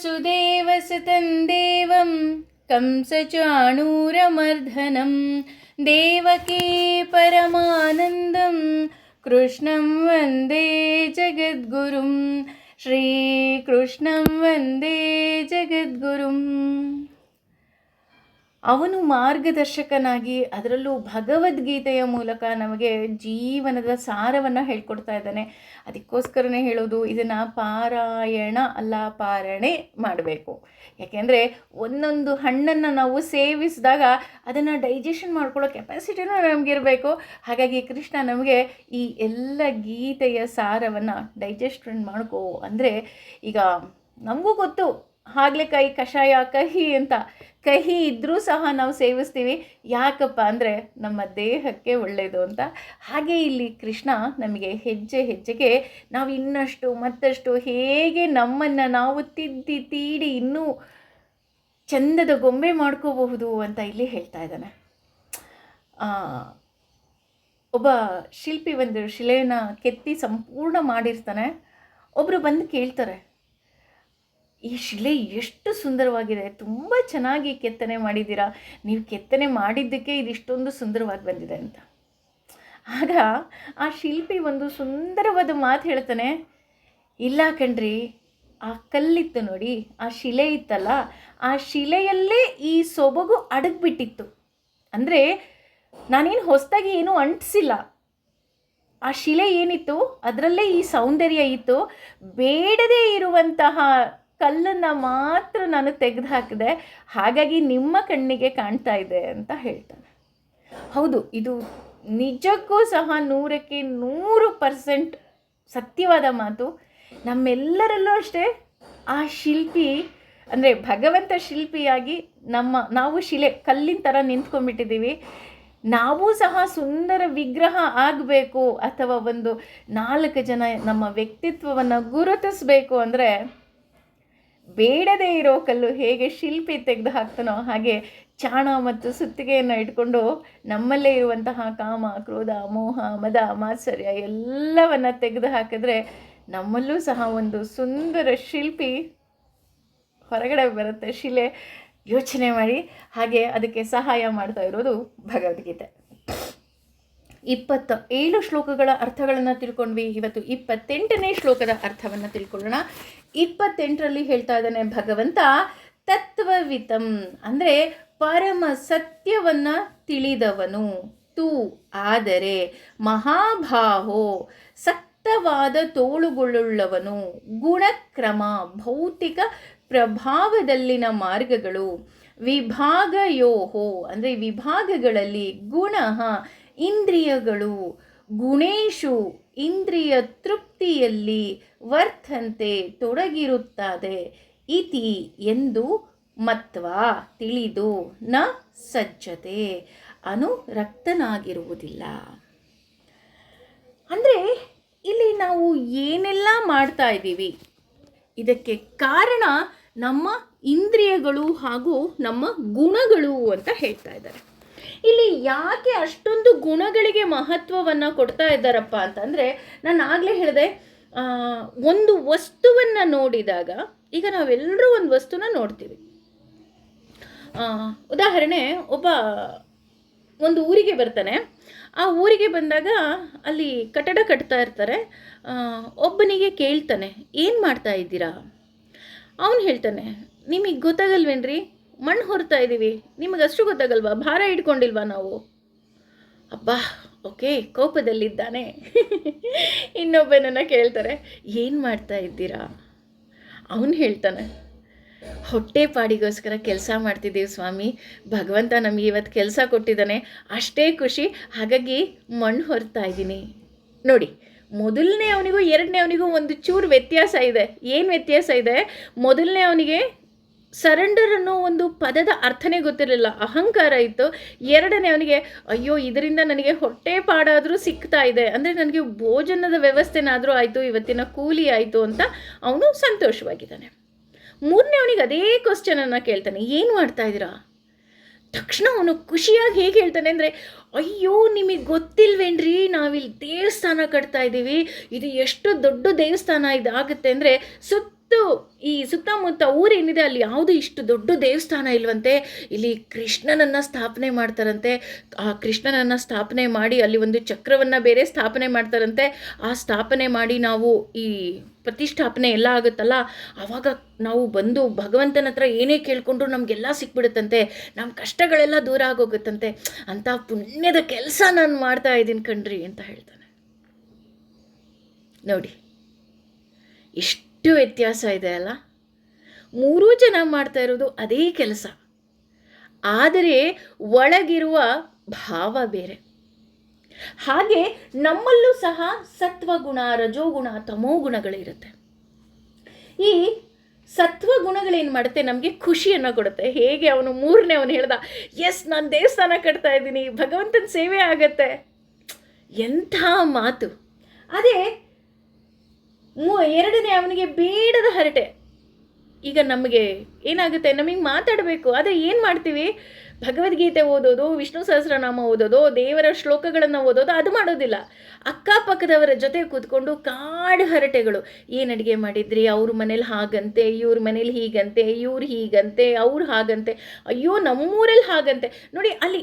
वासुदेवसुतं देवं कंसचाणूरमर्दनं देवकी परमानन्दं कृष्णं वन्दे जगद्गुरुं ಶ್ರೀಕೃಷ್ಣಂ ವಂದೇ ಜಗದ್ಗುರುಂ. ಅವನು ಮಾರ್ಗದರ್ಶಕನಾಗಿ ಅದರಲ್ಲೂ ಭಗವದ್ಗೀತೆಯ ಮೂಲಕ ನಮಗೆ ಜೀವನದ ಸಾರವನ್ನು ಹೇಳ್ಕೊಡ್ತಾ ಇದ್ದಾನೆ. ಅದಕ್ಕೋಸ್ಕರನೇ ಹೇಳೋದು, ಇದನ್ನು ಪಾರಾಯಣ ಅಲ್ಲ ಪಾರಣೆ ಮಾಡಬೇಕು. ಯಾಕೆಂದರೆ ಒಂದೊಂದು ಹಣ್ಣನ್ನು ನಾವು ಸೇವಿಸಿದಾಗ ಅದನ್ನು ಡೈಜೆಷನ್ ಮಾಡ್ಕೊಳ್ಳೋ ಕೆಪಾಸಿಟಿನೂ ನಮಗಿರಬೇಕು. ಹಾಗಾಗಿ ಕೃಷ್ಣ ನಮಗೆ ಈ ಎಲ್ಲ ಗೀತೆಯ ಸಾರವನ್ನು ಡೈಜೆಸ್ಟ್ ಮಾಡ್ಕೋ ಅಂದರೆ, ಈಗ ನಮಗೂ ಗೊತ್ತು ಹಾಗಲಕಾಯಿ ಕಷಾಯ ಕಹಿ ಅಂತ, ಕಹಿ ಇದ್ದರೂ ಸಹ ನಾವು ಸೇವಿಸ್ತೀವಿ. ಯಾಕಪ್ಪ ಅಂದರೆ ನಮ್ಮ ದೇಹಕ್ಕೆ ಒಳ್ಳೆಯದು ಅಂತ. ಹಾಗೆ ಇಲ್ಲಿ ಕೃಷ್ಣ ನಮಗೆ ಹೆಜ್ಜೆ ಹೆಜ್ಜೆಗೆ ನಾವು ಇನ್ನಷ್ಟು ಮತ್ತಷ್ಟು ಹೇಗೆ ನಮ್ಮನ್ನು ನಾವು ತಿದ್ದಿ ತೀಡಿ ಇನ್ನೂ ಚಂದದ ಗೊಂಬೆ ಮಾಡ್ಕೋಬಹುದು ಅಂತ ಇಲ್ಲಿ ಹೇಳ್ತಾ ಇದ್ದಾನೆ. ಒಬ್ಬ ಶಿಲ್ಪಿ ಒಂದು ಶಿಲೆಯನ್ನು ಕೆತ್ತಿ ಸಂಪೂರ್ಣ ಮಾಡಿರ್ತಾನೆ. ಒಬ್ಬರು ಬಂದು ಕೇಳ್ತಾರೆ, ಈ ಶಿಲೆ ಎಷ್ಟು ಸುಂದರವಾಗಿದೆ, ತುಂಬ ಚೆನ್ನಾಗಿ ಕೆತ್ತನೆ ಮಾಡಿದ್ದೀರಾ, ನೀವು ಕೆತ್ತನೆ ಮಾಡಿದ್ದಕ್ಕೆ ಇದಿಷ್ಟೊಂದು ಸುಂದರವಾಗಿ ಬಂದಿದೆ ಅಂತ. ಆಗ ಆ ಶಿಲ್ಪಿ ಒಂದು ಸುಂದರವಾದ ಮಾತು ಹೇಳ್ತಾನೆ, ಇಲ್ಲ ಕಣ್ರಿ, ಆ ಕಲ್ಲಿತ್ತು ನೋಡಿ, ಆ ಶಿಲೆ ಇತ್ತಲ್ಲ, ಆ ಶಿಲೆಯಲ್ಲೇ ಈ ಸೊಬಗು ಅಡಗಿಬಿಟ್ಟಿತ್ತು. ಅಂದರೆ ನಾನೇನು ಹೊಸದಾಗಿ ಏನೂ ಅಂಟಿಸಿಲ್ಲ, ಆ ಶಿಲೆ ಏನಿತ್ತು ಅದರಲ್ಲೇ ಈ ಸೌಂದರ್ಯ ಇತ್ತು. ಬೇಡದೇ ಇರುವಂತಹ ಕಲ್ಲನ್ನು ಮಾತ್ರ ನಾನು ತೆಗೆದು ಹಾಕಿದೆ, ಹಾಗಾಗಿ ನಿಮ್ಮ ಕಣ್ಣಿಗೆ ಕಾಣ್ತಾ ಇದೆ ಅಂತ ಹೇಳ್ತಾನೆ. ಹೌದು, ಇದು ನಿಜಕ್ಕೂ ಸಹ 100ಕ್ಕೆ 100% ಸತ್ಯವಾದ ಮಾತು. ನಮ್ಮೆಲ್ಲರಲ್ಲೂ ಅಷ್ಟೇ ಆ ಶಿಲ್ಪಿ ಅಂದರೆ ಭಗವಂತ ಶಿಲ್ಪಿಯಾಗಿ ನಾವು ಶಿಲೆ ಕಲ್ಲಿನ ಥರ ನಿಂತ್ಕೊಂಡ್ಬಿಟ್ಟಿದ್ದೀವಿ. ನಾವು ಸಹ ಸುಂದರ ವಿಗ್ರಹ ಆಗಬೇಕು ಅಥವಾ ಒಂದು 4 ಜನ ನಮ್ಮ ವ್ಯಕ್ತಿತ್ವವನ್ನು ಗುರುತಿಸಬೇಕು ಅಂದರೆ, ಬೇಡದೇ ಇರೋ ಕಲ್ಲು ಹೇಗೆ ಶಿಲ್ಪಿ ತೆಗೆದು ಹಾಕ್ತಾನೋ ಹಾಗೆ ಚಾಣ ಮತ್ತು ಸುತ್ತಿಗೆಯನ್ನು ಇಟ್ಕೊಂಡು ನಮ್ಮಲ್ಲೇ ಇರುವಂತಹ ಕಾಮ, ಕ್ರೋಧ, ಮೋಹ, ಮದ, ಮಾತ್ಸರ್ಯ ಎಲ್ಲವನ್ನು ತೆಗೆದು ಹಾಕಿದ್ರೆ ನಮ್ಮಲ್ಲೂ ಸಹ ಒಂದು ಸುಂದರ ಶಿಲ್ಪಿ ಹೊರಗಡೆ ಬರುತ್ತೆ, ಶಿಲೆ. ಯೋಚನೆ ಮಾಡಿ. ಹಾಗೆ ಅದಕ್ಕೆ ಸಹಾಯ ಮಾಡ್ತಾ ಇರೋದು ಭಗವದ್ಗೀತೆ. 27 ಶ್ಲೋಕಗಳ ಅರ್ಥಗಳನ್ನು ತಿಳ್ಕೊಂಡ್ವಿ. ಇವತ್ತು 28ನೇ ಶ್ಲೋಕದ ಅರ್ಥವನ್ನು ತಿಳ್ಕೊಳ್ಳೋಣ. 28ರಲ್ಲಿ ಹೇಳ್ತಾ ಇದ್ದಾನೆ ಭಗವಂತ, ತತ್ವವಿತಂ ಅಂದರೆ ಪರಮ ಸತ್ಯವನ್ನು ತಿಳಿದವನು, ತು ಆದರೆ ಮಹಾಭಾಹೋ ಸಕ್ತವಾದ ತೋಳುಗಳುಳ್ಳವನು, ಗುಣಕ್ರಮ ಭೌತಿಕ ಪ್ರಭಾವದಲ್ಲಿನ ಮಾರ್ಗಗಳು, ವಿಭಾಗಯೋಹೋ ಅಂದರೆ ವಿಭಾಗಗಳಲ್ಲಿ, ಗುಣ ಇಂದ್ರಿಯಗಳು, ಗುಣೇಶು ಇಂದ್ರಿಯ ತೃಪ್ತಿಯಲ್ಲಿ ವರ್ತಂತೆ ತೊಡಗಿರುತ್ತದೆ, ಇತಿ ಎಂದು ಮತ್ವ ತಿಳಿದು ನ ಸಜ್ಜತೆ ಅನುರಕ್ತನಾಗಿರುವುದಿಲ್ಲ. ಅಂದರೆ ಇಲ್ಲಿ ನಾವು ಏನೆಲ್ಲ ಮಾಡ್ತಾ ಇದ್ದೀವಿ ಇದಕ್ಕೆ ಕಾರಣ ನಮ್ಮ ಇಂದ್ರಿಯಗಳು ಹಾಗೂ ನಮ್ಮ ಗುಣಗಳು ಅಂತ ಹೇಳ್ತಾ ಇದ್ದಾರೆ. ಇಲ್ಲಿ ಯಾಕೆ ಅಷ್ಟೊಂದು ಗುಣಗಳಿಗೆ ಮಹತ್ವವನ್ನು ಕೊಡ್ತಾ ಇದ್ದಾರಪ್ಪ ಅಂತಂದರೆ, ನಾನು ಆಗಲೇ ಹೇಳಿದೆ, ಒಂದು ವಸ್ತುವನ್ನು ನೋಡಿದಾಗ, ಈಗ ನಾವೆಲ್ಲರೂ ಒಂದು ವಸ್ತುನ ನೋಡ್ತೀವಿ. ಉದಾಹರಣೆ, ಒಂದು ಊರಿಗೆ ಬರ್ತಾನೆ. ಆ ಊರಿಗೆ ಬಂದಾಗ ಅಲ್ಲಿ ಕಟ್ಟಡ ಕಟ್ತಾ ಇರ್ತಾರೆ. ಒಬ್ಬನಿಗೆ ಕೇಳ್ತಾನೆ, ಏನು ಮಾಡ್ತಾ ಇದ್ದೀರಾ? ಅವನು ಹೇಳ್ತಾನೆ, ನಿಮಗೆ ಗೊತ್ತಾಗಲ್ವೇನ್ರಿ, ಮಣ್ಣು ಹೊರ್ತಾ ಇದ್ದೀವಿ, ನಿಮಗಷ್ಟು ಗೊತ್ತಾಗಲ್ವಾ, ಭಾರ ಇಟ್ಕೊಂಡಿಲ್ವಾ ನಾವು? ಅಬ್ಬಾ, ಓಕೆ, ಕೋಪದಲ್ಲಿದ್ದಾನೆ. ಇನ್ನೊಬ್ಬನನ್ನು ಕೇಳ್ತಾರೆ, ಏನು ಮಾಡ್ತಾ ಇದ್ದೀರಾ? ಅವನು ಹೇಳ್ತಾನೆ, ಹೊಟ್ಟೆ ಪಾಡಿಗೋಸ್ಕರ ಕೆಲಸ ಮಾಡ್ತಿದ್ದೀವಿ ಸ್ವಾಮಿ, ಭಗವಂತ ನಮಗೆ ಇವತ್ತು ಕೆಲಸ ಕೊಟ್ಟಿದ್ದಾನೆ, ಅಷ್ಟೇ ಖುಷಿ, ಹಾಗಾಗಿ ಮಣ್ಣು ಹೊರ್ತಾ ಇದ್ದೀನಿ. ನೋಡಿ, ಮೊದಲನೇ ಅವನಿಗೂ ಎರಡನೇ ಅವನಿಗೂ ಒಂದು ಚೂರು ವ್ಯತ್ಯಾಸ ಇದೆ. ಏನು ವ್ಯತ್ಯಾಸ ಇದೆ? ಮೊದಲನೇ ಅವನಿಗೆ ಸರೆಂಡರ್ ಅನ್ನೋ ಒಂದು ಪದದ ಅರ್ಥನೇ ಗೊತ್ತಿರಲಿಲ್ಲ, ಅಹಂಕಾರ ಇತ್ತು. ಎರಡನೇ ಅವನಿಗೆ, ಅಯ್ಯೋ ಇದರಿಂದ ನನಗೆ ಹೊಟ್ಟೆ ಪಾಡಾದರೂ ಸಿಗ್ತಾ ಇದೆ, ಅಂದರೆ ನನಗೆ ಭೋಜನದ ವ್ಯವಸ್ಥೆನಾದರೂ ಆಯಿತು, ಇವತ್ತಿನ ಕೂಲಿ ಆಯಿತು ಅಂತ ಅವನು ಸಂತೋಷವಾಗಿದ್ದಾನೆ. ಮೂರನೇ ಅವನಿಗೆ ಅದೇ ಕ್ವಶನನ್ನು ಕೇಳ್ತಾನೆ, ಏನು ಮಾಡ್ತಾ ಇದ್ದೀರಾ? ತಕ್ಷಣ ಅವನು ಖುಷಿಯಾಗಿ ಹೇಗೆ ಹೇಳ್ತಾನೆ ಅಂದರೆ, ಅಯ್ಯೋ ನಿಮಗೆ ಗೊತ್ತಿಲ್ವೇನ್ರಿ, ನಾವಿಲ್ಲಿ ದೇವಸ್ಥಾನ ಕಟ್ತಾ ಇದ್ದೀವಿ, ಇದು ಎಷ್ಟು ದೊಡ್ಡ ದೇವಸ್ಥಾನ ಇದಾಗುತ್ತೆ ಅಂದರೆ ಸುತ್ತ ಈ ಸುತ್ತಮುತ್ತ ಊರೇನಿದೆ ಅಲ್ಲಿ ಯಾವುದು ಇಷ್ಟು ದೊಡ್ಡ ದೇವಸ್ಥಾನ ಇಲ್ವಂತೆ. ಇಲ್ಲಿ ಕೃಷ್ಣನನ್ನು ಸ್ಥಾಪನೆ ಮಾಡ್ತಾರಂತೆ. ಆ ಕೃಷ್ಣನನ್ನು ಸ್ಥಾಪನೆ ಮಾಡಿ ಅಲ್ಲಿ ಒಂದು ಚಕ್ರವನ್ನು ಬೇರೆ ಸ್ಥಾಪನೆ ಮಾಡ್ತಾರಂತೆ. ಆ ಸ್ಥಾಪನೆ ಮಾಡಿ ನಾವು ಈ ಪ್ರತಿಷ್ಠಾಪನೆ ಎಲ್ಲ ಆಗುತ್ತಲ್ಲ, ಆವಾಗ ನಾವು ಬಂದು ಭಗವಂತನ ಹತ್ರ ಏನೇ ಕೇಳ್ಕೊಂಡ್ರು ನಮಗೆಲ್ಲ ಸಿಕ್ಬಿಡುತ್ತಂತೆ, ನಮ್ಮ ಕಷ್ಟಗಳೆಲ್ಲ ದೂರ ಆಗೋಗುತ್ತಂತೆ. ಅಂಥ ಪುಣ್ಯದ ಕೆಲಸ ನಾನು ಮಾಡ್ತಾ ಇದ್ದೀನಿ ಕಣ್ರಿ ಅಂತ ಹೇಳ್ತಾನೆ. ನೋಡಿ ಎಷ್ಟು ವ್ಯತ್ಯಾಸ ಇದೆ ಅಲ್ಲ. ಮೂರೂ ಜನ ಮಾಡ್ತಾ ಇರೋದು ಅದೇ ಕೆಲಸ, ಆದರೆ ಒಳಗಿರುವ ಭಾವ ಬೇರೆ. ಹಾಗೆ ನಮ್ಮಲ್ಲೂ ಸಹ ಸತ್ವಗುಣ, ರಜೋಗುಣ, ತಮೋಗುಣಗಳಿರುತ್ತೆ. ಈ ಸತ್ವಗುಣಗಳೇನು ಮಾಡುತ್ತೆ, ನಮಗೆ ಖುಷಿಯನ್ನು ಕೊಡುತ್ತೆ. ಹೇಗೆ ಅವನು ಹೇಳ್ದ, ಎಸ್ ನಾನು ದೇವಸ್ಥಾನ ಕಟ್ತಾ ಇದ್ದೀನಿ, ಭಗವಂತನ ಸೇವೆ ಆಗತ್ತೆ, ಎಂಥ ಮಾತು. ಅದೇ ಎರಡನೇ ಅವನಿಗೆ ಬೇಡದ ಹರಟೆ. ಈಗ ನಮಗೆ ಏನಾಗುತ್ತೆ, ನಮಗೆ ಮಾತಾಡಬೇಕು, ಆದರೆ ಏನು ಮಾಡ್ತೀವಿ, ಭಗವದ್ಗೀತೆ ಓದೋದು, ವಿಷ್ಣು ಸಹಸ್ರನಾಮ ಓದೋದು, ದೇವರ ಶ್ಲೋಕಗಳನ್ನು ಓದೋದು, ಅದು ಮಾಡೋದಿಲ್ಲ. ಅಕ್ಕಪಕ್ಕದವರ ಜೊತೆ ಕೂತ್ಕೊಂಡು ಕಾಡು ಹರಟೆಗಳು. ಏನು ಅಡುಗೆ ಮಾಡಿದ್ರಿ, ಅವ್ರ ಮನೇಲಿ ಹಾಗಂತೆ, ಇವ್ರ ಮನೇಲಿ ಹೀಗಂತೆ, ಇವ್ರು ಹೀಗಂತೆ, ಅವ್ರು ಹಾಗಂತೆ, ಅಯ್ಯೋ ನಮ್ಮೂರಲ್ಲಿ ಹಾಗಂತೆ. ನೋಡಿ ಅಲ್ಲಿ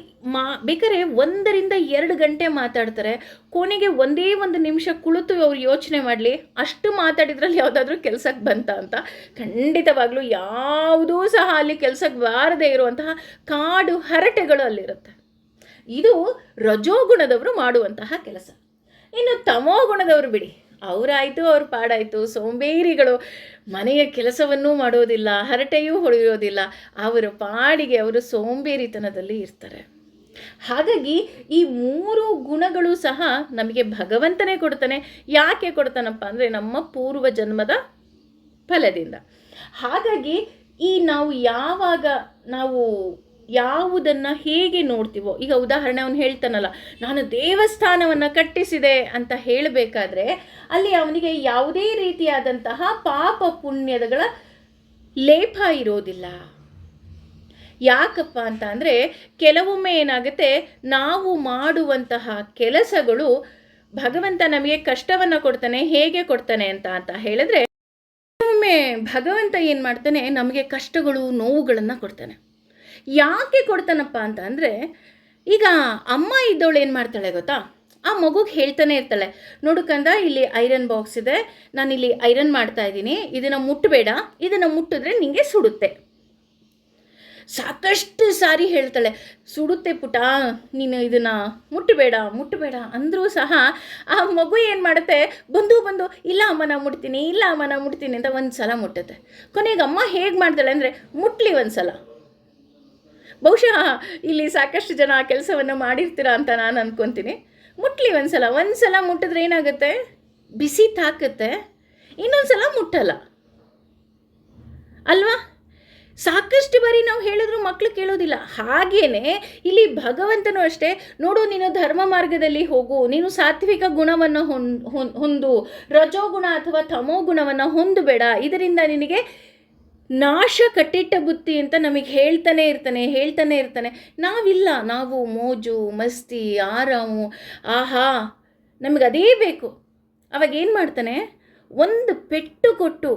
ಬೇಕಾದ್ರೆ 1-2 ಗಂಟೆ ಮಾತಾಡ್ತಾರೆ. ಕೊನೆಗೆ ಒಂದೇ ಒಂದು ನಿಮಿಷ ಕುಳಿತು ಅವ್ರು ಯೋಚನೆ ಮಾಡಲಿ, ಅಷ್ಟು ಮಾತಾಡಿದ್ರಲ್ಲಿ ಯಾವುದಾದ್ರೂ ಕೆಲಸಕ್ಕೆ ಬಂತ ಅಂತ. ಖಂಡಿತವಾಗ್ಲೂ ಯಾವುದೂ ಸಹ ಅಲ್ಲಿ ಕೆಲಸಕ್ಕೆ ಬಾರದೇ ಇರುವಂತಹ ಕಾಡು ಹರಟೆಗಳು ಅಲ್ಲಿರುತ್ತೆ. ಇದು ರಜೋಗುಣದವರು ಮಾಡುವಂತಹ ಕೆಲಸ. ಇನ್ನು ತಮೋ ಗುಣದವರು ಬಿಡಿ, ಅವರಾಯಿತು ಅವ್ರ ಪಾಡಾಯಿತು, ಸೋಂಬೇರಿಗಳು, ಮನೆಯ ಕೆಲಸವನ್ನೂ ಮಾಡೋದಿಲ್ಲ, ಹರಟೆಯೂ ಹೊಡೆಯೋದಿಲ್ಲ, ಅವರ ಪಾಡಿಗೆ ಅವರು ಸೋಂಬೇರಿತನದಲ್ಲಿ ಇರ್ತಾರೆ. ಹಾಗಾಗಿ ಈ 3 ಗುಣಗಳು ಸಹ ನಮಗೆ ಭಗವಂತನೇ ಕೊಡ್ತಾನೆ. ಯಾಕೆ ಕೊಡ್ತಾನಪ್ಪ ಅಂದರೆ ನಮ್ಮ ಪೂರ್ವ ಜನ್ಮದ ಫಲದಿಂದ. ಹಾಗಾಗಿ ನಾವು ಯಾವಾಗ ಯಾವುದನ್ನು ಹೇಗೆ ನೋಡ್ತೀವೋ, ಈಗ ಉದಾಹರಣೆ ಅವನು ಹೇಳ್ತಾನಲ್ಲ, ನಾನು ದೇವಸ್ಥಾನವನ್ನು ಕಟ್ಟಿಸಿದೆ ಅಂತ ಹೇಳಬೇಕಾದ್ರೆ ಅಲ್ಲಿ ಅವನಿಗೆ ಯಾವುದೇ ರೀತಿಯಾದಂತಹ ಪಾಪ ಪುಣ್ಯಗಳ ಲೇಪ ಇರೋದಿಲ್ಲ. ಯಾಕಪ್ಪ ಅಂತ ಅಂದರೆ ಕೆಲವೊಮ್ಮೆ ಏನಾಗುತ್ತೆ, ನಾವು ಮಾಡುವಂತಹ ಕೆಲಸಗಳು ಭಗವಂತ ನಮಗೆ ಕಷ್ಟವನ್ನು ಕೊಡ್ತಾನೆ. ಹೇಗೆ ಕೊಡ್ತಾನೆ ಅಂತ ಹೇಳಿದ್ರೆ, ಕೆಲವೊಮ್ಮೆ ಭಗವಂತ ಏನು ಮಾಡ್ತಾನೆ, ನಮಗೆ ಕಷ್ಟಗಳು, ನೋವುಗಳನ್ನು ಕೊಡ್ತಾನೆ. ಯಾಕೆ ಕೊಡ್ತಾನಪ್ಪ ಅಂತ ಅಂದರೆ, ಈಗ ಅಮ್ಮ ಇದ್ದವಳು ಏನು ಮಾಡ್ತಾಳೆ ಗೊತ್ತಾ, ಆ ಮಗುಗೆ ಹೇಳ್ತಾನೆ ಇರ್ತಾಳೆ, ನೋಡು ಕಂದ, ಇಲ್ಲಿ ಐರನ್ ಬಾಕ್ಸ್ ಇದೆ, ನಾನಿಲ್ಲಿ ಐರನ್ ಮಾಡ್ತಾ ಇದ್ದೀನಿ, ಇದನ್ನು ಮುಟ್ಟಬೇಡ, ಇದನ್ನು ಮುಟ್ಟಿದ್ರೆ ನಿಮಗೆ ಸುಡುತ್ತೆ. ಸಾಕಷ್ಟು ಸಾರಿ ಹೇಳ್ತಾಳೆ, ಸುಡುತ್ತೆ ಪುಟ, ನೀನು ಇದನ್ನು ಮುಟ್ಟಬೇಡ ಅಂದರೂ ಸಹ ಆ ಮಗು ಏನು ಮಾಡುತ್ತೆ, ಬಂದು ಇಲ್ಲ ಅಮ್ಮ ನಾನು ಮುಟ್ತೀನಿ ಅಂತ ಒಂದು ಸಲ ಮುಟ್ಟುತ್ತೆ. ಕೊನೆಗೆ ಅಮ್ಮ ಹೇಗೆ ಮಾಡ್ತಾಳೆ ಅಂದರೆ, ಮುಟ್ಲಿ ಒಂದು ಸಲ. ಬಹುಶಃ ಇಲ್ಲಿ ಸಾಕಷ್ಟು ಜನ ಆ ಕೆಲಸವನ್ನು ಮಾಡಿರ್ತೀರ ಅಂತ ನಾನು ಅಂದ್ಕೊತೀನಿ. ಮುಟ್ಲಿ ಒಂದು ಸಲ ಮುಟ್ಟಿದ್ರೆ ಏನಾಗುತ್ತೆ, ಬಿಸಿ ತಾಕತ್ತೆ, ಇನ್ನೊಂದು ಸಲ ಮುಟ್ಟಲ್ಲ ಅಲ್ವಾ. ಸಾಕಷ್ಟು ಬಾರಿ ನಾವು ಹೇಳಿದ್ರು ಮಕ್ಕಳು ಕೇಳೋದಿಲ್ಲ. ಹಾಗೇನೆ ಇಲ್ಲಿ ಭಗವಂತನೂ ಅಷ್ಟೇ, ನೋಡು ನೀನು ಧರ್ಮ ಮಾರ್ಗದಲ್ಲಿ ಹೋಗು, ನೀನು ಸಾತ್ವಿಕ ಗುಣವನ್ನು ಹೊಂದು, ರಜೋಗುಣ ಅಥವಾ ತಮೋ ಗುಣವನ್ನು ಹೊಂದಬೇಡ, ಇದರಿಂದ ನಿನಗೆ ನಾಶ ಕಟ್ಟಿಟ್ಟ ಬುತ್ತಿ ಅಂತ ನಮಗೆ ಹೇಳ್ತಾನೆ ಇರ್ತಾನೆ. ನಾವಿಲ್ಲ, ನಾವು ಮೋಜು ಮಸ್ತಿ ಆರಾಮು, ಆಹಾ ನಮಗೆ ಅದೇ ಬೇಕು. ಅವಾಗೇನು ಮಾಡ್ತಾನೆ, ಒಂದು ಪೆಟ್ಟು ಕೊಟ್ಟು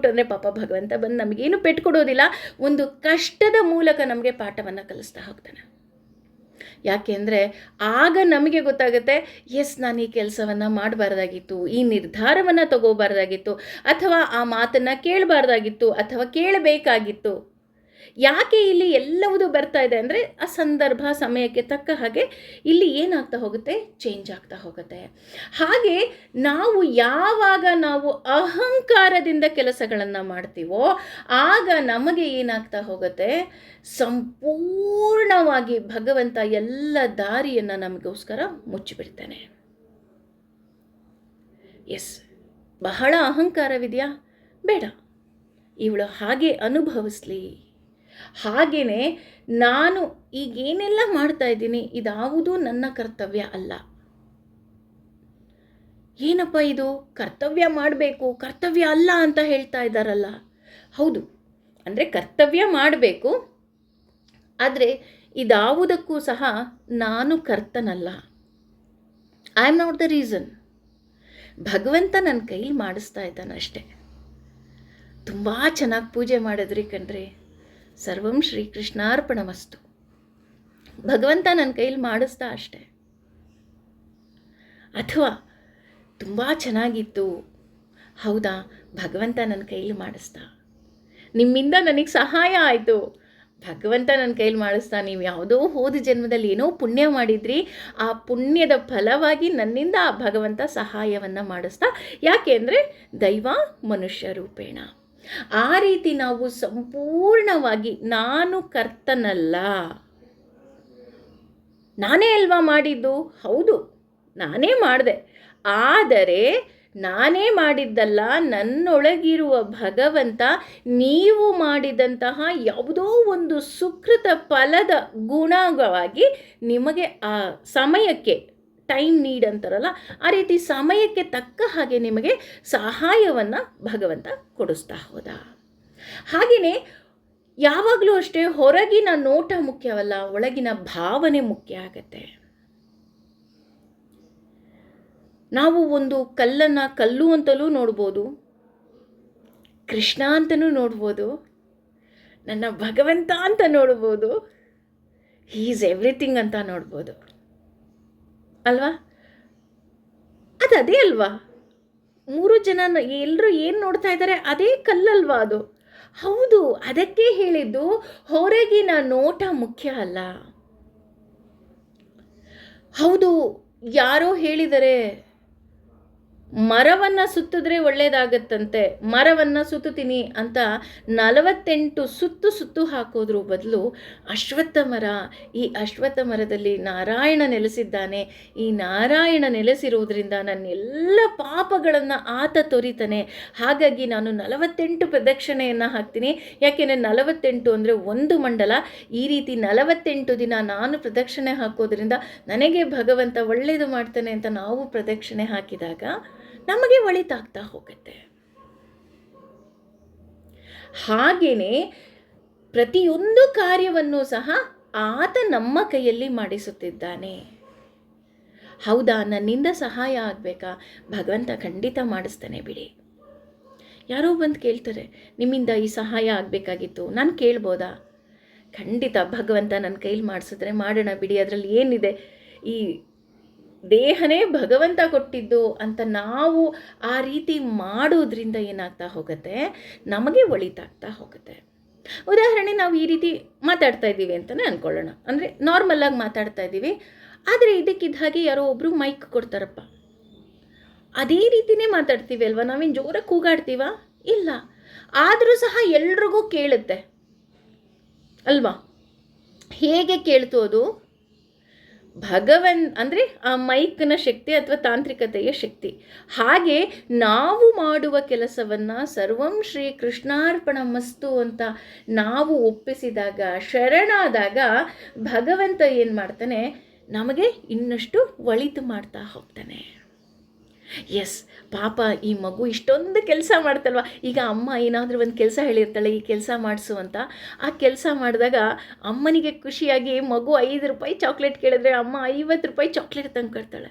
ಅಂದರೆ ಪಾಪ ಭಗವಂತ ಬಂದು ನಮಗೇನು ಪೆಟ್ಟು ಕೊಡೋದಿಲ್ಲ, ಒಂದು ಕಷ್ಟದ ಮೂಲಕ ನಮಗೆ ಪಾಠವನ್ನು ಕಲಿಸ್ತಾ ಹೋಗ್ತಾನೆ. ಯಾಕೆಂದರೆ ಆಗ ನಮಗೆ ಗೊತ್ತಾಗುತ್ತೆ, ಎಸ್ ನಾನು ಈ ಕೆಲಸವನ್ನು ಮಾಡಬಾರ್ದಾಗಿತ್ತು, ಈ ನಿರ್ಧಾರವನ್ನು ತಗೋಬಾರ್ದಾಗಿತ್ತು, ಅಥವಾ ಆ ಮಾತನ್ನು ಕೇಳಬಾರ್ದಾಗಿತ್ತು, ಅಥವಾ ಕೇಳಬೇಕಾಗಿತ್ತು. ಯಾಕೆ ಇಲ್ಲಿ ಎಲ್ಲವೂ ಬರ್ತಾ ಇದೆ ಅಂದರೆ, ಆ ಸಂದರ್ಭ ಸಮಯಕ್ಕೆ ತಕ್ಕ ಹಾಗೆ ಇಲ್ಲಿ ಏನಾಗ್ತಾ ಹೋಗುತ್ತೆ, ಚೇಂಜ್ ಆಗ್ತಾ ಹೋಗುತ್ತೆ. ಹಾಗೆ ಯಾವಾಗ ನಾವು ಅಹಂಕಾರದಿಂದ ಕೆಲಸಗಳನ್ನು ಮಾಡ್ತೀವೋ ಆಗ ನಮಗೆ ಏನಾಗ್ತಾ ಹೋಗುತ್ತೆ, ಸಂಪೂರ್ಣವಾಗಿ ಭಗವಂತ ಎಲ್ಲ ದಾರಿಯನ್ನು ನಮಗೋಸ್ಕರ ಮುಚ್ಚಿಬಿಡ್ತಾನೆ. ಎಸ್, ಬಹಳ ಅಹಂಕಾರವಿದೆಯಾ, ಬೇಡ, ಇವಳು ಹಾಗೆ ಅನುಭವಿಸ್ಲಿ. ಹಾಗೆಯೇ ನಾನು ಈಗೇನೆಲ್ಲ ಮಾಡ್ತಾ ಇದ್ದೀನಿ ಇದಾವುದೂ ನನ್ನ ಕರ್ತವ್ಯ ಅಲ್ಲ. ಏನಪ್ಪ ಇದು, ಕರ್ತವ್ಯ ಮಾಡಬೇಕು, ಕರ್ತವ್ಯ ಅಲ್ಲ ಅಂತ ಹೇಳ್ತಾ ಇದ್ದಾರಲ್ಲ. ಹೌದು, ಅಂದರೆ ಕರ್ತವ್ಯ ಮಾಡಬೇಕು, ಆದರೆ ಇದಾವುದಕ್ಕೂ ಸಹ ನಾನು ಕರ್ತನಲ್ಲ. I am not the reason. ಭಗವಂತ ನನ್ನ ಕೈಲಿ ಮಾಡಿಸ್ತಾ ಇದ್ದಾನಷ್ಟೆ. ತುಂಬ ಚೆನ್ನಾಗಿ ಪೂಜೆ ಮಾಡಿದ್ರಿ ಕಣ್ರಿ. ಸರ್ವಂ ಶ್ರೀಕೃಷ್ಣಾರ್ಪಣಮಸ್ತು. ಭಗವಂತ ನನ್ನ ಕೈಲಿ ಮಾಡಿಸ್ತಾ ಅಷ್ಟೆ. ಅಥವಾ ತುಂಬ ಚೆನ್ನಾಗಿತ್ತು, ಹೌದಾ, ಭಗವಂತ ನನ್ನ ಕೈಲಿ ಮಾಡಿಸ್ತಾ, ನಿಮ್ಮಿಂದ ನನಗೆ ಸಹಾಯ ಆಯಿತು, ಭಗವಂತ ನನ್ನ ಕೈಲಿ ಮಾಡಿಸ್ತಾ, ನೀವು ಯಾವುದೋ ಹೋದ ಜನ್ಮದಲ್ಲಿ ಏನೋ ಪುಣ್ಯ ಮಾಡಿದ್ರಿ, ಆ ಪುಣ್ಯದ ಫಲವಾಗಿ ನನ್ನಿಂದ ಆ ಭಗವಂತ ಸಹಾಯವನ್ನು ಮಾಡಿಸ್ತಾ. ಯಾಕೆ ಅಂದರೆ ದೈವ ಮನುಷ್ಯ ರೂಪೇಣ. ಆ ರೀತಿ ನಾವು ಸಂಪೂರ್ಣವಾಗಿ ನಾನು ಕರ್ತನಲ್ಲ, ನಾನೇ ಅಲ್ವಾ ಮಾಡಿದ್ದು, ಹೌದು ನಾನೇ ಮಾಡಿದೆ, ಆದರೆ ನಾನೇ ಮಾಡಿದ್ದಲ್ಲ, ನನ್ನೊಳಗಿರುವ ಭಗವಂತ ನೀವು ಮಾಡಿದಂತಹ ಯಾವುದೋ ಒಂದು ಸುಕೃತ ಫಲದ ಗುಣವಾಗಿ ನಿಮಗೆ ಆ ಸಮಯಕ್ಕೆ ಟೈಮ್ ನೀಡ್ ಅಂತಾರಲ್ಲ, ಆ ರೀತಿ ಸಮಯಕ್ಕೆ ತಕ್ಕ ಹಾಗೆ ನಿಮಗೆ ಸಹಾಯವನ್ನು ಭಗವಂತ ಕೊಡಿಸ್ತಾ ಹೋದ. ಹಾಗೆಯೇ ಯಾವಾಗಲೂ ಅಷ್ಟೇ ಹೊರಗಿನ ನೋಟ ಮುಖ್ಯವಲ್ಲ, ಒಳಗಿನ ಭಾವನೆ ಮುಖ್ಯ ಆಗತ್ತೆ. ನಾವು ಒಂದು ಕಲ್ಲನ್ನು ಕಲ್ಲು ಅಂತಲೂ ನೋಡ್ಬೋದು, ಕೃಷ್ಣ ಅಂತಲೂ ನೋಡ್ಬೋದು, ನನ್ನ ಭಗವಂತ ಅಂತ ನೋಡ್ಬೋದು, ಹೀ ಈಸ್ ಎವ್ರಿಥಿಂಗ್ ಅಂತ ನೋಡ್ಬೋದು ಅಲ್ವಾ. ಅದೇ ಅಲ್ವಾ, ಮೂರು ಜನ ಎಲ್ಲರೂ ಏನು ನೋಡ್ತಾ ಇದ್ದಾರೆ, ಅದೇ ಕಲ್ಲಲ್ವಾ ಅದು. ಹೌದು, ಅದಕ್ಕೆ ಹೇಳಿದ್ದು ಹೊರಗಿನ ನೋಟ ಮುಖ್ಯ ಅಲ್ಲ. ಹೌದು, ಯಾರೋ ಹೇಳಿದರೆ ಮರವನ್ನು ಸುತ್ತಿದ್ರೆ ಒಳ್ಳೆಯದಾಗತ್ತಂತೆ, ಮರವನ್ನು ಸುತ್ತುತ್ತೀನಿ ಅಂತ 48 ಸುತ್ತು ಹಾಕೋದ್ರ ಬದಲು ಅಶ್ವತ್ಥ ಮರ, ಈ ಅಶ್ವತ್ಥ ಮರದಲ್ಲಿ ನಾರಾಯಣ ನೆಲೆಸಿದ್ದಾನೆ, ಈ ನಾರಾಯಣ ನೆಲೆಸಿರೋದ್ರಿಂದ ನನ್ನ ಎಲ್ಲ ಪಾಪಗಳನ್ನು ಆತ ತೊರಿತಾನೆ, ಹಾಗಾಗಿ ನಾನು 48 ಪ್ರದಕ್ಷಿಣೆಯನ್ನು ಹಾಕ್ತೀನಿ. ಯಾಕೆಂದರೆ 48 ಅಂದರೆ ಒಂದು ಮಂಡಲ. ಈ ರೀತಿ 48 ದಿನ ನಾನು ಪ್ರದಕ್ಷಿಣೆ ಹಾಕೋದ್ರಿಂದ ನನಗೆ ಭಗವಂತ ಒಳ್ಳೆಯದು ಮಾಡ್ತಾನೆ ಅಂತ ನಾವು ಪ್ರದಕ್ಷಿಣೆ ಹಾಕಿದಾಗ ನಮಗೆ ಒಳಿತಾಗ್ತಾ ಹೋಗುತ್ತೆ. ಹಾಗೇನೆ ಪ್ರತಿಯೊಂದು ಕಾರ್ಯವನ್ನು ಸಹ ಆತ ನಮ್ಮ ಕೈಯಲ್ಲಿ ಮಾಡಿಸುತ್ತಿದ್ದಾನೆ. ಹೌದಾ, ನನ್ನಿಂದ ಸಹಾಯ ಆಗಬೇಕಾ, ಭಗವಂತ ಖಂಡಿತ ಮಾಡಿಸ್ತಾನೆ ಬಿಡಿ. ಯಾರೋ ಬಂದು ಕೇಳ್ತಾರೆ, ನಿಮ್ಮಿಂದ ಈ ಸಹಾಯ ಆಗಬೇಕಾಗಿತ್ತು, ನಾನು ಕೇಳ್ಬೋದಾ? ಖಂಡಿತ ಭಗವಂತ ನನ್ನ ಕೈಲಿ ಮಾಡಿಸಿದ್ರೆ ಮಾಡೋಣ ಬಿಡಿ, ಅದರಲ್ಲಿ ಏನಿದೆ, ಈ ದೇಹನೇ ಭಗವಂತ ಕೊಟ್ಟಿದ್ದು ಅಂತ ನಾವು ಆ ರೀತಿ ಮಾಡೋದ್ರಿಂದ ಏನಾಗ್ತಾ ಹೋಗುತ್ತೆ, ನಮಗೆ ಒಳಿತಾಗ್ತಾ ಹೋಗುತ್ತೆ. ಉದಾಹರಣೆ, ನಾವು ಈ ರೀತಿ ಮಾತಾಡ್ತಾ ಇದ್ದೀವಿ ಅಂತಲೇ ಅಂದ್ಕೊಳ್ಳೋಣ, ಅಂದರೆ ನಾರ್ಮಲ್ಲಾಗಿ ಮಾತಾಡ್ತಾ ಇದ್ದೀವಿ, ಆದರೆ ಇದಕ್ಕಿದ್ದ ಹಾಗೆ ಯಾರೋ ಒಬ್ಬರು ಮೈಕ್ ಕೊಡ್ತಾರಪ್ಪ, ಅದೇ ರೀತಿಯೇ ಮಾತಾಡ್ತೀವಿ ಅಲ್ವಾ, ನಾವೇನು ಜೋರಾಗಿ ಕೂಗಾಡ್ತೀವ? ಇಲ್ಲ, ಆದರೂ ಸಹ ಎಲ್ರಿಗೂ ಕೇಳುತ್ತೆ ಅಲ್ವಾ. ಹೇಗೆ ಕೇಳ್ತು ಅದು? ಅಂದರೆ ಆ ಮೈಕ್ನ ಶಕ್ತಿ ಅಥವಾ ತಾಂತ್ರಿಕತೆಯ ಶಕ್ತಿ. ಹಾಗೆ ನಾವು ಮಾಡುವ ಕೆಲಸವನ್ನು ಸರ್ವಂ ಶ್ರೀ ಕೃಷ್ಣಾರ್ಪಣಮಸ್ತು ಅಂತ ನಾವು ಒಪ್ಪಿಸಿದಾಗ, ಶರಣಾದಾಗ, ಭಗವಂತ ಏನು ಮಾಡ್ತಾನೆ, ನಮಗೆ ಇನ್ನಷ್ಟು ಒಳಿತು ಮಾಡ್ತಾ ಹೋಗ್ತಾನೆ. ಎಸ್, ಪಾಪ ಈ ಮಗು ಇಷ್ಟೊಂದು ಕೆಲಸ ಮಾಡ್ತಲ್ವ. ಈಗ ಅಮ್ಮ ಏನಾದರೂ ಒಂದು ಕೆಲಸ ಹೇಳಿರ್ತಾಳೆ, ಈ ಕೆಲಸ ಮಾಡಿಸು ಅಂತ. ಆ ಕೆಲಸ ಮಾಡಿದಾಗ ಅಮ್ಮನಿಗೆ ಖುಷಿಯಾಗಿ ಮಗು 5 ರೂಪಾಯಿ ಚಾಕ್ಲೇಟ್ ಕೇಳಿದ್ರೆ ಅಮ್ಮ 50 ರೂಪಾಯಿ ಚಾಕ್ಲೇಟ್ ತಂದು ಕೊಡ್ತಾಳೆ.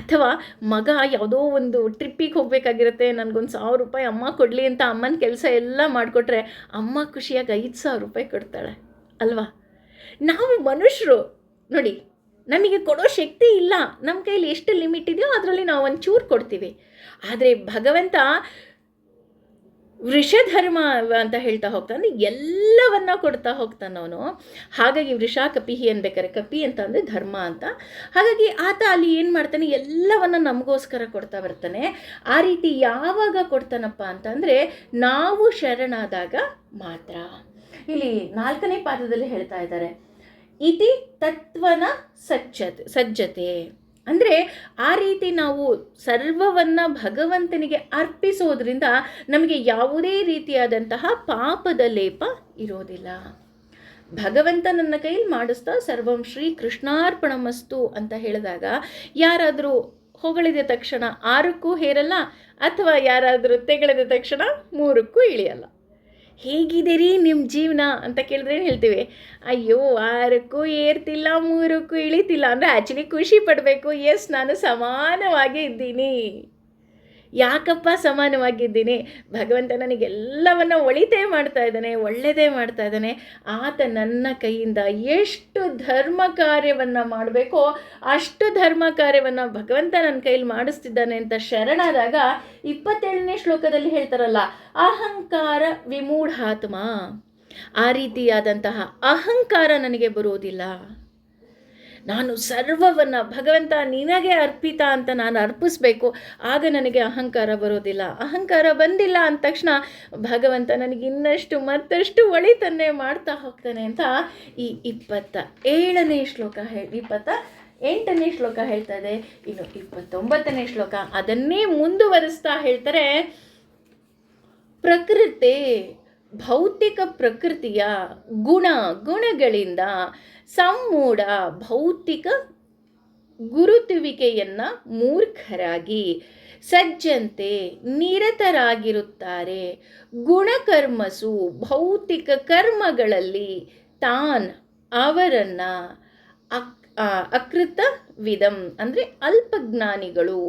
ಅಥವಾ ಮಗ ಯಾವುದೋ ಒಂದು ಟ್ರಿಪ್ಪಿಗೆ ಹೋಗಬೇಕಾಗಿರುತ್ತೆ, ನನಗೊಂದು 1000 ರೂಪಾಯಿ ಅಮ್ಮ ಕೊಡಲಿ ಅಂತ ಅಮ್ಮನ ಕೆಲಸ ಎಲ್ಲ ಮಾಡಿಕೊಟ್ರೆ ಅಮ್ಮ ಖುಷಿಯಾಗಿ 5000 ರೂಪಾಯಿ ಕೊಡ್ತಾಳೆ ಅಲ್ವಾ. ನಾವು ಮನುಷ್ಯರು ನೋಡಿ, ನಮಗೆ ಕೊಡೋ ಶಕ್ತಿ ಇಲ್ಲ, ನಮ್ಮ ಕೈಲಿ ಎಷ್ಟು ಲಿಮಿಟ್ ಇದೆಯೋ ಅದರಲ್ಲಿ ನಾವು ಒಂಚೂರು ಕೊಡ್ತೀವಿ. ಆದರೆ ಭಗವಂತ ವೃಷಧರ್ಮ ಅಂತ ಹೇಳ್ತಾ ಹೋಗ್ತಾನೆ, ಎಲ್ಲವನ್ನ ಕೊಡ್ತಾ ಹೋಗ್ತಾನೆ ಅವನು. ಹಾಗಾಗಿ ವೃಷ ಕಪಿಹಿ ಅನ್ಬೇಕಾರೆ, ಕಪಿ ಅಂತ ಅಂದರೆ ಧರ್ಮ ಅಂತ. ಹಾಗಾಗಿ ಆತ ಅಲ್ಲಿ ಏನು ಮಾಡ್ತಾನೆ, ಎಲ್ಲವನ್ನ ನಮಗೋಸ್ಕರ ಕೊಡ್ತಾ ಬರ್ತಾನೆ. ಆ ರೀತಿ ಯಾವಾಗ ಕೊಡ್ತಾನಪ್ಪ ಅಂತಂದರೆ ನಾವು ಶರಣಾದಾಗ ಮಾತ್ರ. ಇಲ್ಲಿ 4ನೇ ಪಾದದಲ್ಲಿ ಹೇಳ್ತಾ ಇದ್ದಾರೆ, ಇತಿ ತತ್ವನ ಸಜ್ಜತೆ. ಅಂದರೆ ಆ ರೀತಿ ನಾವು ಸರ್ವವನ್ನು ಭಗವಂತನಿಗೆ ಅರ್ಪಿಸೋದ್ರಿಂದ ನಮಗೆ ಯಾವುದೇ ರೀತಿಯಾದಂತಹ ಪಾಪದ ಲೇಪ ಇರೋದಿಲ್ಲ. ಭಗವಂತ ನನ್ನ ಕೈಲಿ ಮಾಡಿಸ್ತಾ ಸರ್ವಂ ಶ್ರೀ ಕೃಷ್ಣಾರ್ಪಣಮಸ್ತು ಅಂತ ಹೇಳಿದಾಗ ಯಾರಾದರೂ ಹೊಗಳಿದ ತಕ್ಷಣ 6ಕ್ಕೂ ಹೇರಲ್ಲ, ಅಥವಾ ಯಾರಾದರೂ ತೆಗಳಿದ ತಕ್ಷಣ 3ಕ್ಕೂ ಇಳಿಯಲ್ಲ. ಹೇಗಿದ್ದೀರಿ ನಿಮ್ಮ ಜೀವನ ಅಂತ ಕೇಳಿದ್ರೆ ಏನು ಹೇಳ್ತೀವಿ? ಅಯ್ಯೋ 6ಕ್ಕೂ ಏರ್ತಿಲ್ಲ, 3ಕ್ಕೂ ಇಳಿತಿಲ್ಲ. ಅಂದರೆ ಆ್ಯಕ್ಚುಲಿ ಖುಷಿ ಪಡಬೇಕು, ಎಸ್ ನಾನು ಸಮಾನವಾಗಿ ಇದ್ದೀನಿ. ಯಾಕಪ್ಪ ಸಮಾನವಾಗಿದ್ದೀನಿ? ಭಗವಂತ ನನಗೆಲ್ಲವನ್ನ ಒಳಿತೇ ಮಾಡ್ತಾ ಇದ್ದಾನೆ, ಒಳ್ಳೆಯದೇ ಮಾಡ್ತಾ ಇದ್ದಾನೆ. ಆತ ನನ್ನ ಕೈಯಿಂದ ಎಷ್ಟು ಧರ್ಮ ಕಾರ್ಯವನ್ನು ಮಾಡಬೇಕೋ ಅಷ್ಟು ಧರ್ಮ ಕಾರ್ಯವನ್ನು ಭಗವಂತ ನನ್ನ ಕೈಯಲ್ಲಿ ಮಾಡಿಸ್ತಿದ್ದಾನೆ ಅಂತ ಶರಣಾದಾಗ 27ನೇ ಶ್ಲೋಕದಲ್ಲಿ ಹೇಳ್ತಾರಲ್ಲ, ಅಹಂಕಾರ ವಿಮೂಢಾತ್ಮ. ಆ ರೀತಿಯಾದಂತಹ ಅಹಂಕಾರ ನನಗೆ ಬರೋದಿಲ್ಲ. ನಾನು ಸರ್ವವನ್ನು ಭಗವಂತ ನಿನಗೆ ಅರ್ಪಿತ ಅಂತ ನಾನು ಅರ್ಪಿಸ್ಬೇಕು, ಆಗ ನನಗೆ ಅಹಂಕಾರ ಬರೋದಿಲ್ಲ. ಅಹಂಕಾರ ಬಂದಿಲ್ಲ ಅಂದ ತಕ್ಷಣ ಭಗವಂತ ನನಗೆ ಇನ್ನಷ್ಟು ಮತ್ತಷ್ಟು ಒಳಿತನ್ನೇ ಮಾಡ್ತಾ ಹೋಗ್ತಾನೆ ಅಂತ ಈ 27ನೇ ಶ್ಲೋಕ 28ನೇ ಶ್ಲೋಕ ಹೇಳ್ತಾ ಇದೆ. ಇನ್ನು 29ನೇ ಶ್ಲೋಕ ಅದನ್ನೇ ಮುಂದುವರಿಸ್ತಾ ಹೇಳ್ತಾರೆ, ಪ್ರಕೃತಿ ಭೌತಿಕ ಪ್ರಕೃತಿಯ ಗುಣಗಳಿಂದ ಸಮ್ಮೂಢ ಭೌತಿಕ ಗುರುತುವಿಕೆಯನ್ನು ಮೂರ್ಖರಾಗಿ ಸಜ್ಜಂತೆ ನಿರತರಾಗಿರುತ್ತಾರೆ. ಗುಣಕರ್ಮಸು ಭೌತಿಕ ಕರ್ಮಗಳಲ್ಲಿ ತಾನ್ ಅವರನ್ನು ಅಕೃತ ವಿಧಂ ಅಂದರೆ ಅಲ್ಪಜ್ಞಾನಿಗಳು,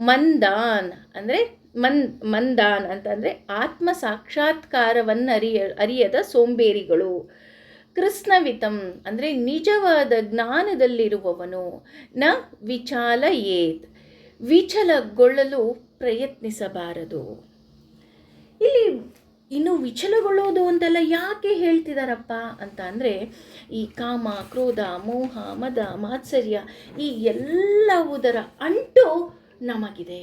ಮಂದಾನ್ ಅಂದರೆ ಮಂದಾನ್ ಅಂತಂದರೆ ಆತ್ಮ ಸಾಕ್ಷಾತ್ಕಾರವನ್ನು ಅರಿಯದ ಸೋಂಬೇರಿಗಳು, ಕೃಷ್ಣವಿತಂ ಅಂದರೆ ನಿಜವಾದ ಜ್ಞಾನದಲ್ಲಿರುವವನು, ನ ವಿಚಾಲಯೇತ್ ವಿಚಲಗೊಳ್ಳಲು ಪ್ರಯತ್ನಿಸಬಾರದು. ಇಲ್ಲಿ ಇನ್ನು ವಿಚಲಗೊಳ್ಳೋದು ಅಂತೆಲ್ಲ ಯಾಕೆ ಹೇಳ್ತಿದಾರಪ್ಪ ಅಂತ ಅಂದರೆ, ಈ ಕಾಮ, ಕ್ರೋಧ, ಮೋಹ, ಮದ, ಮಾತ್ಸರ್ಯ ಈ ಎಲ್ಲವುದರ ಅಂಟು ನಮಗಿದೆ.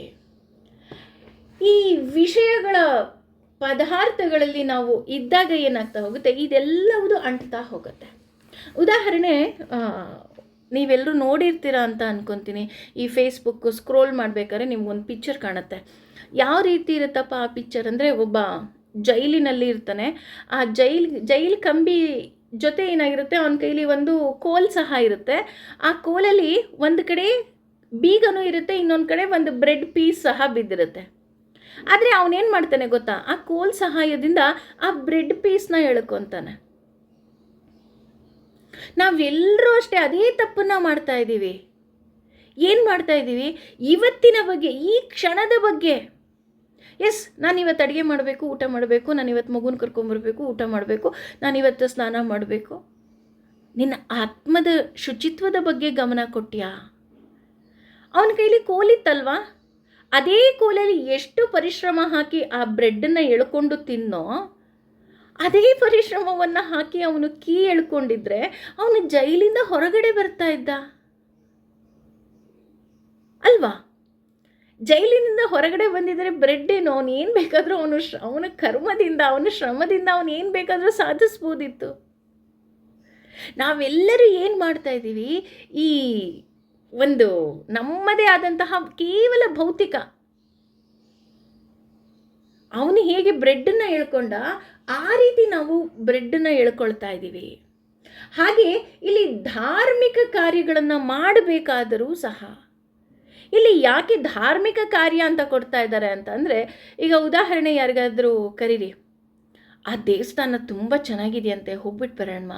ಈ ವಿಷಯಗಳ ಪದಾರ್ಥಗಳಲ್ಲಿ ನಾವು ಇದ್ದಾಗ ಏನಾಗ್ತಾ ಹೋಗುತ್ತೆ, ಇದೆಲ್ಲವುದು ಅಂಟ್ತಾ ಹೋಗುತ್ತೆ. ಉದಾಹರಣೆ ನೀವೆಲ್ಲರೂ ನೋಡಿರ್ತೀರ ಅಂತ ಅಂದ್ಕೊತೀನಿ. ಈ ಫೇಸ್ಬುಕ್ಕು ಸ್ಕ್ರೋಲ್ ಮಾಡಬೇಕಾದ್ರೆ ನಿಮ್ಗೊಂದು ಪಿಕ್ಚರ್ ಕಾಣುತ್ತೆ. ಯಾವ ರೀತಿ ಇರುತ್ತಪ್ಪ ಆ ಪಿಕ್ಚರ್ ಅಂದರೆ, ಒಬ್ಬ ಜೈಲಿನಲ್ಲಿ ಇರ್ತಾನೆ. ಆ ಜೈಲ್ ಕಂಬಿ ಜೊತೆ ಏನಾಗಿರುತ್ತೆ, ಅವನ ಕೈಲಿ ಒಂದು ಕೋಲ್ ಸಹ ಇರುತ್ತೆ. ಆ ಕೋಲಲ್ಲಿ ಒಂದು ಕಡೆ ಬೀಗನೂ ಇರುತ್ತೆ, ಇನ್ನೊಂದು ಕಡೆ ಒಂದು ಬ್ರೆಡ್ ಪೀಸ್ ಸಹ ಬಿದ್ದಿರುತ್ತೆ. ಆದರೆ ಅವನೇನು ಮಾಡ್ತಾನೆ ಗೊತ್ತಾ, ಆ ಕೋಲ್ ಸಹಾಯದಿಂದ ಆ ಬ್ರೆಡ್ ಪೀಸ್ನ ಎಳ್ಕೊತಾನೆ. ನಾವೆಲ್ಲರೂ ಅಷ್ಟೇ ಅದೇ ತಪ್ಪನ್ನು ಮಾಡ್ತಾ ಇದ್ದೀವಿ. ಏನು ಮಾಡ್ತಾ ಇದ್ದೀವಿ? ಇವತ್ತಿನ ಬಗ್ಗೆ, ಈ ಕ್ಷಣದ ಬಗ್ಗೆ. ಎಸ್, ನಾನಿವತ್ತು ಅಡುಗೆ ಮಾಡಬೇಕು, ಊಟ ಮಾಡಬೇಕು, ನಾನಿವತ್ತು ಮಗುನ ಕರ್ಕೊಂಬರ್ಬೇಕು, ಊಟ ಮಾಡಬೇಕು, ನಾನಿವತ್ತು ಸ್ನಾನ ಮಾಡಬೇಕು. ನಿನ್ನ ಆತ್ಮದ ಶುಚಿತ್ವದ ಬಗ್ಗೆ ಗಮನ ಕೊಟ್ಯಾ? ಅವನ ಕೈಲಿ ಕೋಲಿತ್ತಲ್ವಾ, ಅದೇ ಕೋಲಲ್ಲಿ ಎಷ್ಟು ಪರಿಶ್ರಮ ಹಾಕಿ ಆ ಬ್ರೆಡ್ಡನ್ನು ಎಳ್ಕೊಂಡು ತಿನ್ನೋ, ಅದೇ ಪರಿಶ್ರಮವನ್ನು ಹಾಕಿ ಅವನು ಕೀ ಎಳ್ಕೊಂಡಿದ್ರೆ ಅವನು ಜೈಲಿಂದ ಹೊರಗಡೆ ಬರ್ತಾ ಇದ್ದ ಅಲ್ವಾ? ಜೈಲಿನಿಂದ ಹೊರಗಡೆ ಬಂದಿದ್ದರೆ ಬ್ರೆಡ್ ಏನು, ಅವನು ಏನು ಬೇಕಾದರೂ ಅವನ ಕರ್ಮದಿಂದ, ಅವನ ಶ್ರಮದಿಂದ ಅವನು ಏನು ಬೇಕಾದರೂ ಸಾಧಿಸ್ಬೋದಿತ್ತು. ನಾವೆಲ್ಲರೂ ಏನು ಮಾಡ್ತಾ ಇದ್ದೀವಿ, ಈ ಒಂದು ನಮ್ಮದೇ ಆದಂತಹ ಕೇವಲ ಭೌತಿಕ, ಅವನು ಹೇಗೆ ಬ್ರೆಡ್ಡನ್ನು ಎಳ್ಕೊಂಡ ಆ ರೀತಿ ನಾವು ಬ್ರೆಡ್ಡನ್ನು ಎಳ್ಕೊಳ್ತಾ ಇದ್ದೀವಿ. ಹಾಗೆ ಇಲ್ಲಿ ಧಾರ್ಮಿಕ ಕಾರ್ಯಗಳನ್ನು ಮಾಡಬೇಕಾದರೂ ಸಹ ಇಲ್ಲಿ ಯಾಕೆ ಧಾರ್ಮಿಕ ಕಾರ್ಯ ಅಂತ ಕೊಡ್ತಾ ಇದ್ದಾರೆ ಅಂತಂದರೆ, ಈಗ ಉದಾಹರಣೆ ಯಾರಿಗಾದರೂ ಕರೀರಿ, ಆ ದೇವಸ್ಥಾನ ತುಂಬ ಚೆನ್ನಾಗಿದೆಯಂತೆ, ಹೋಗ್ಬಿಟ್ಟು ಬರೋಣ.